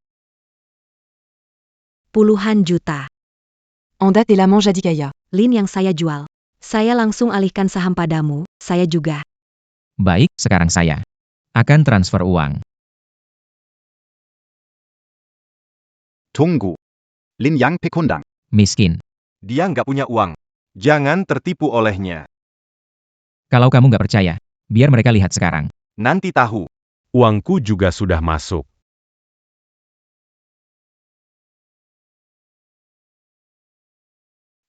Puluhan juta. Anda telah menjadi kaya. Lin yang saya jual. Saya langsung alihkan saham padamu, saya juga. Baik, sekarang saya akan transfer uang. Tunggu. Lin Yang pekundang. Miskin. Dia nggak punya uang. Jangan tertipu olehnya. Kalau kamu nggak percaya, biar mereka lihat sekarang. Nanti tahu. Uangku juga sudah masuk.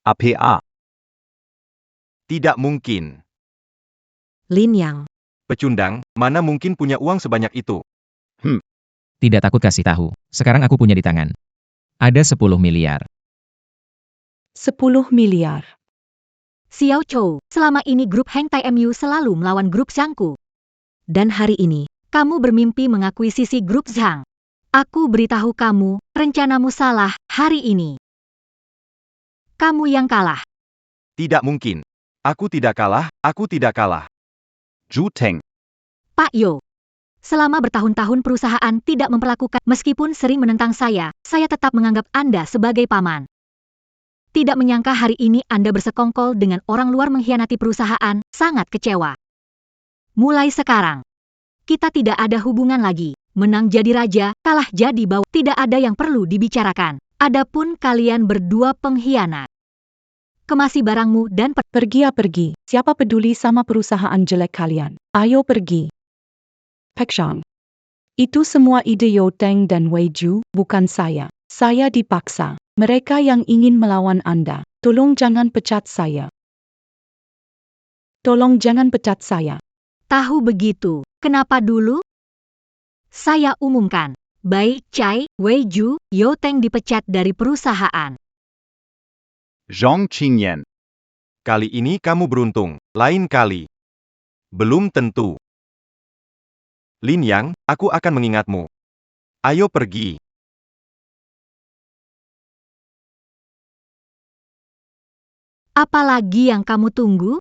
APA. Tidak mungkin. Lin yang. Pecundang, mana mungkin punya uang sebanyak itu? Tidak takut kasih tahu. Sekarang aku punya di tangan. Ada 10 miliar. 10 miliar. Xiao Chou, selama ini grup Heng Tai MU selalu melawan grup Zhangku. Dan hari ini, Kamu bermimpi mengakuisisi grup Zhang. Aku beritahu kamu, rencanamu salah hari ini. Kamu yang kalah. Tidak mungkin. Aku tidak kalah, aku tidak kalah. Zhu Teng. Pak Yo. Selama bertahun-tahun perusahaan tidak memperlakukan, meskipun sering menentang saya tetap menganggap Anda sebagai paman. Tidak menyangka hari ini Anda bersekongkol dengan orang luar mengkhianati perusahaan, sangat kecewa. Mulai sekarang, kita tidak ada hubungan lagi. Menang jadi raja, kalah jadi bawah. Tidak ada yang perlu dibicarakan. Adapun kalian berdua pengkhianat. kemasi barangmu dan Pergi ya pergi. Siapa peduli sama perusahaan jelek kalian? Ayo pergi. Pek Zhang. Itu semua ide Yo Teng dan Wei Ju, bukan saya. Saya dipaksa. Mereka yang ingin melawan Anda. Tolong jangan pecat saya. Tolong jangan pecat saya. tahu begitu. Kenapa dulu? Saya umumkan. Bai Chai, Wei Ju, Yo Teng dipecat dari perusahaan. Zhong Qingyan. Kali ini kamu beruntung, lain kali. Belum tentu. Lin Yang, aku akan mengingatmu. Ayo pergi. Apalagi yang kamu tunggu?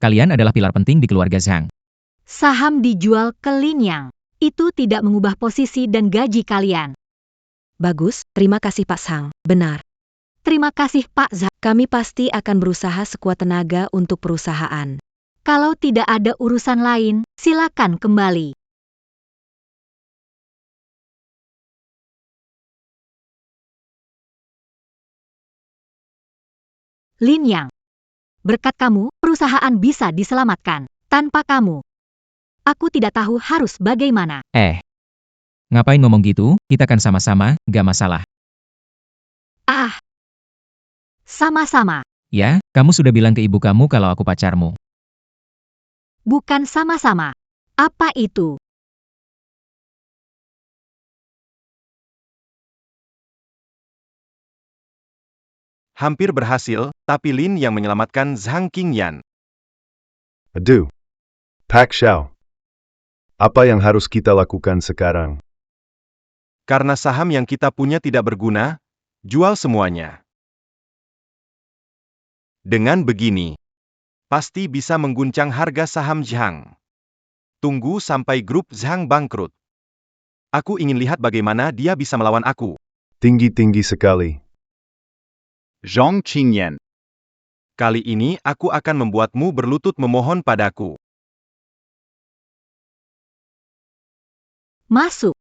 Kalian adalah pilar penting di keluarga Zhang. Saham dijual ke Lin Yang. Itu tidak mengubah posisi dan gaji kalian. Bagus, terima kasih Pak Sang. Benar. Terima kasih Pak Zhang. Kami pasti akan berusaha sekuat tenaga untuk perusahaan. Kalau tidak ada urusan lain, silakan kembali. Lin Yang. Berkat kamu, perusahaan bisa diselamatkan. Tanpa kamu, aku tidak tahu harus bagaimana. Ngapain ngomong gitu? Kita kan sama-sama, gak masalah. Ah, sama-sama. Ya, kamu sudah bilang ke ibu kamu kalau aku pacarmu. Bukan sama-sama. Apa itu? Hampir berhasil, tapi Lin yang menyelamatkan Zhang Qingyan. Aduh. Pak Xiao. Apa yang harus kita lakukan sekarang? Karena saham yang kita punya tidak berguna, jual semuanya. Dengan begini, pasti bisa mengguncang harga saham Zhang. Tunggu sampai grup Zhang bangkrut. Aku ingin lihat bagaimana dia bisa melawan aku. Tinggi-tinggi sekali. Zhong Qingyan. Kali ini aku akan membuatmu berlutut memohon padaku. Masuk.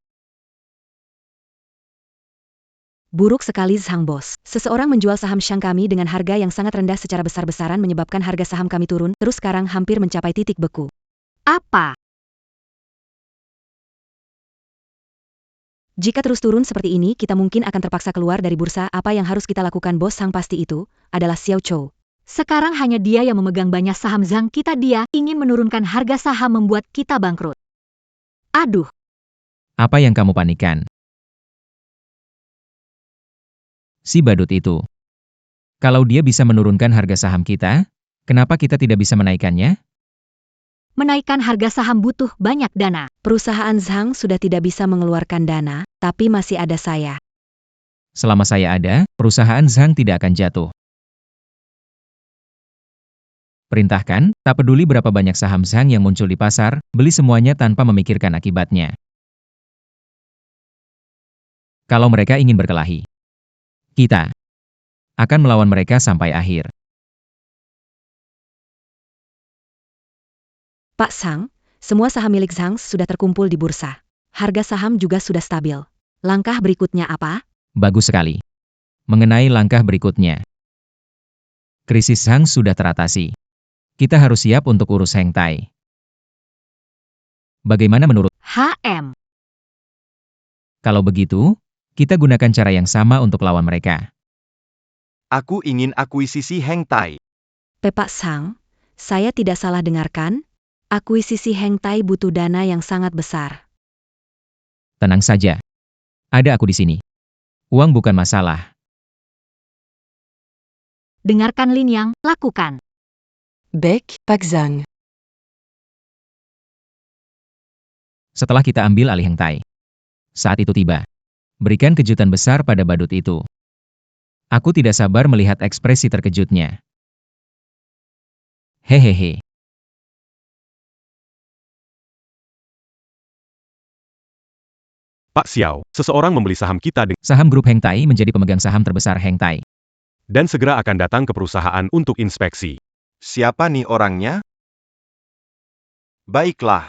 Buruk sekali Zhang Bos. Seseorang menjual saham Shang kami dengan harga yang sangat rendah secara besar-besaran menyebabkan harga saham kami turun, terus sekarang hampir mencapai titik beku. Apa? Jika terus turun seperti ini, kita mungkin akan terpaksa keluar dari bursa. Apa yang harus kita lakukan Bos Sang pasti itu adalah Xiao Chou. Sekarang hanya dia yang memegang banyak saham Zhang kita. Dia ingin menurunkan harga saham membuat kita bangkrut. Aduh, Apa yang kamu panikan? Si badut itu. Kalau dia bisa menurunkan harga saham kita, kenapa kita tidak bisa menaikkannya? menaikkan harga saham butuh banyak dana. Perusahaan Zhang sudah tidak bisa mengeluarkan dana, tapi masih ada saya. Selama saya ada, perusahaan Zhang tidak akan jatuh. Perintahkan, tak peduli berapa banyak saham Zhang yang muncul di pasar, beli semuanya tanpa memikirkan akibatnya. Kalau mereka ingin berkelahi, kita akan melawan mereka sampai akhir. Pak Sang, semua saham milik Zhang sudah terkumpul di bursa. Harga saham juga sudah stabil. Langkah berikutnya apa? Bagus sekali. Mengenai langkah berikutnya, krisis Zhang sudah teratasi. Kita harus siap untuk urus Heng Tai. Bagaimana menurut? HM. Kalau begitu, kita gunakan cara yang sama untuk lawan mereka. Aku ingin akuisisi Heng Tai. Pak Sang, saya tidak salah dengarkan? Akuisisi Heng Tai butuh dana yang sangat besar. Tenang saja. Ada aku di sini. Uang bukan masalah. Dengarkan Lin Yang, lakukan. Baik, Pak Zhang. Setelah kita ambil alih Heng Tai. Saat itu tiba. Berikan kejutan besar pada badut itu. Aku tidak sabar melihat ekspresi terkejutnya. Hehehe. Pak Xiao, seseorang membeli saham kita Saham grup Heng Tai menjadi pemegang saham terbesar Heng Tai. dan segera akan datang ke perusahaan untuk inspeksi. Siapa nih orangnya? Baiklah.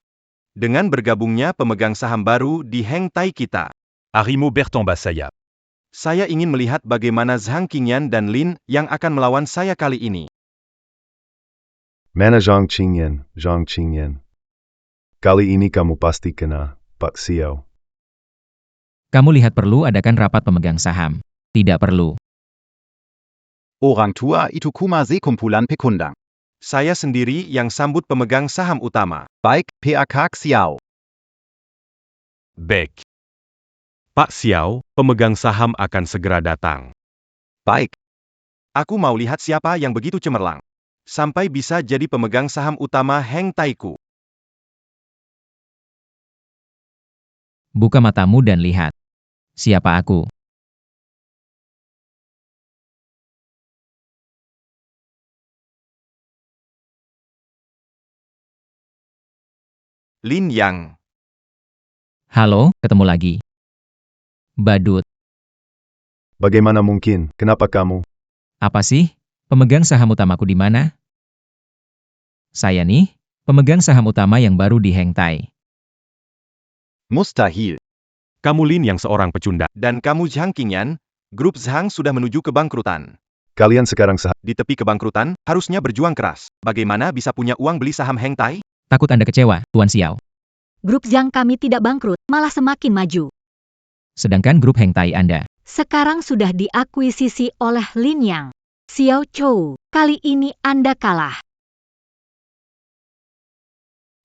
Dengan bergabungnya pemegang saham baru di Heng Tai kita, Arimo Bertambah Sayap. Saya ingin melihat bagaimana Zhang Qingyan dan Lin yang akan melawan saya kali ini. Mana Zhang Qingyan, Zhang Qingyan. Kali ini kamu pasti kena, Pak Xiao. Kamu lihat perlu adakan rapat pemegang saham. Tidak perlu. Orang tua itu kuma sekumpulan pekundang. Saya sendiri yang sambut pemegang saham utama. Baik, PAK Xiao. Baik. Pak Xiao, pemegang saham akan segera datang. Baik. Aku mau lihat siapa yang begitu cemerlang. Sampai bisa jadi pemegang saham utama Heng Taiku. Buka matamu dan lihat. Siapa aku? Lin Yang. Halo, ketemu lagi. Badut, Bagaimana mungkin? Kenapa kamu? apa sih? Pemegang saham utamaku di mana? Saya nih, pemegang saham utama yang baru di Heng Tai. Mustahil. Kamu Lin yang seorang pecundang. Dan kamu Zhang Qingyan, grup Zhang sudah menuju kebangkrutan. Kalian sekarang Di tepi kebangkrutan, harusnya berjuang keras. Bagaimana bisa punya uang beli saham Heng Tai? Takut Anda kecewa, Tuan Xiao. Grup Zhang kami tidak bangkrut, malah semakin maju. Sedangkan grup Heng Tai Anda. Sekarang sudah diakuisisi oleh Lin Yang. Xiao Chou, kali ini Anda kalah.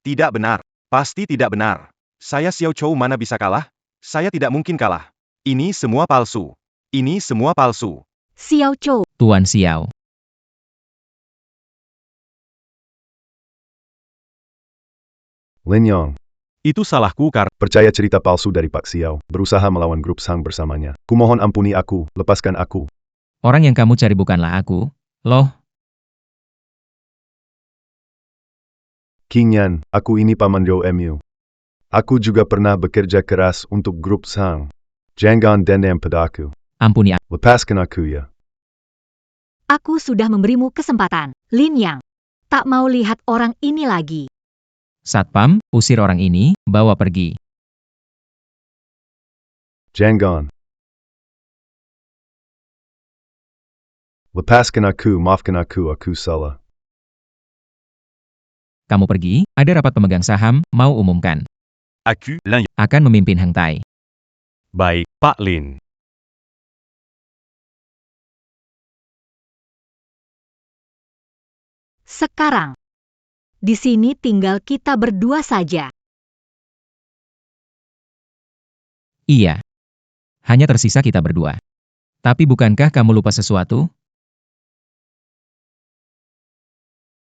Tidak benar. Pasti tidak benar. Saya Xiao Chou mana bisa kalah? Saya tidak mungkin kalah. Ini semua palsu. Ini semua palsu. Xiao Chou, Tuan Xiao. Lin Yang. Itu salahku karena Percaya cerita palsu dari Pak Xiao, berusaha melawan grup Zhang bersamanya. Kumohon ampuni aku, lepaskan aku. Orang yang kamu cari bukanlah aku. Loh, Qingyan, aku ini Paman Rou Mu. Aku juga pernah bekerja keras untuk grup Zhang. Jangan dendam padaku. ampuni aku. Lepaskan aku ya. aku sudah memberimu kesempatan. Lin Yang, tak mau lihat orang ini lagi. Satpam, usir orang ini, bawa pergi. Jangan. Lepaskan aku, maafkan aku salah. Kamu pergi, ada rapat pemegang saham, mau umumkan. aku, Lin Yang. Akan memimpin Heng Tai. Baik, Pak Lin. Sekarang, di sini tinggal kita berdua saja. Iya. Hanya tersisa kita berdua. Tapi bukankah kamu lupa sesuatu?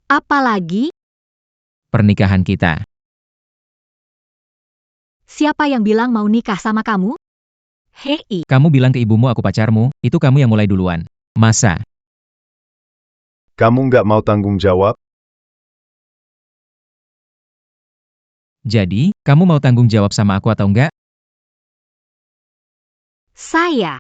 Apalagi, Pernikahan kita. siapa yang bilang mau nikah sama kamu? Hei, Kamu bilang ke ibumu aku pacarmu, itu kamu yang mulai duluan. Masa? Kamu nggak mau tanggung jawab? Jadi, kamu mau tanggung jawab sama aku atau enggak? saya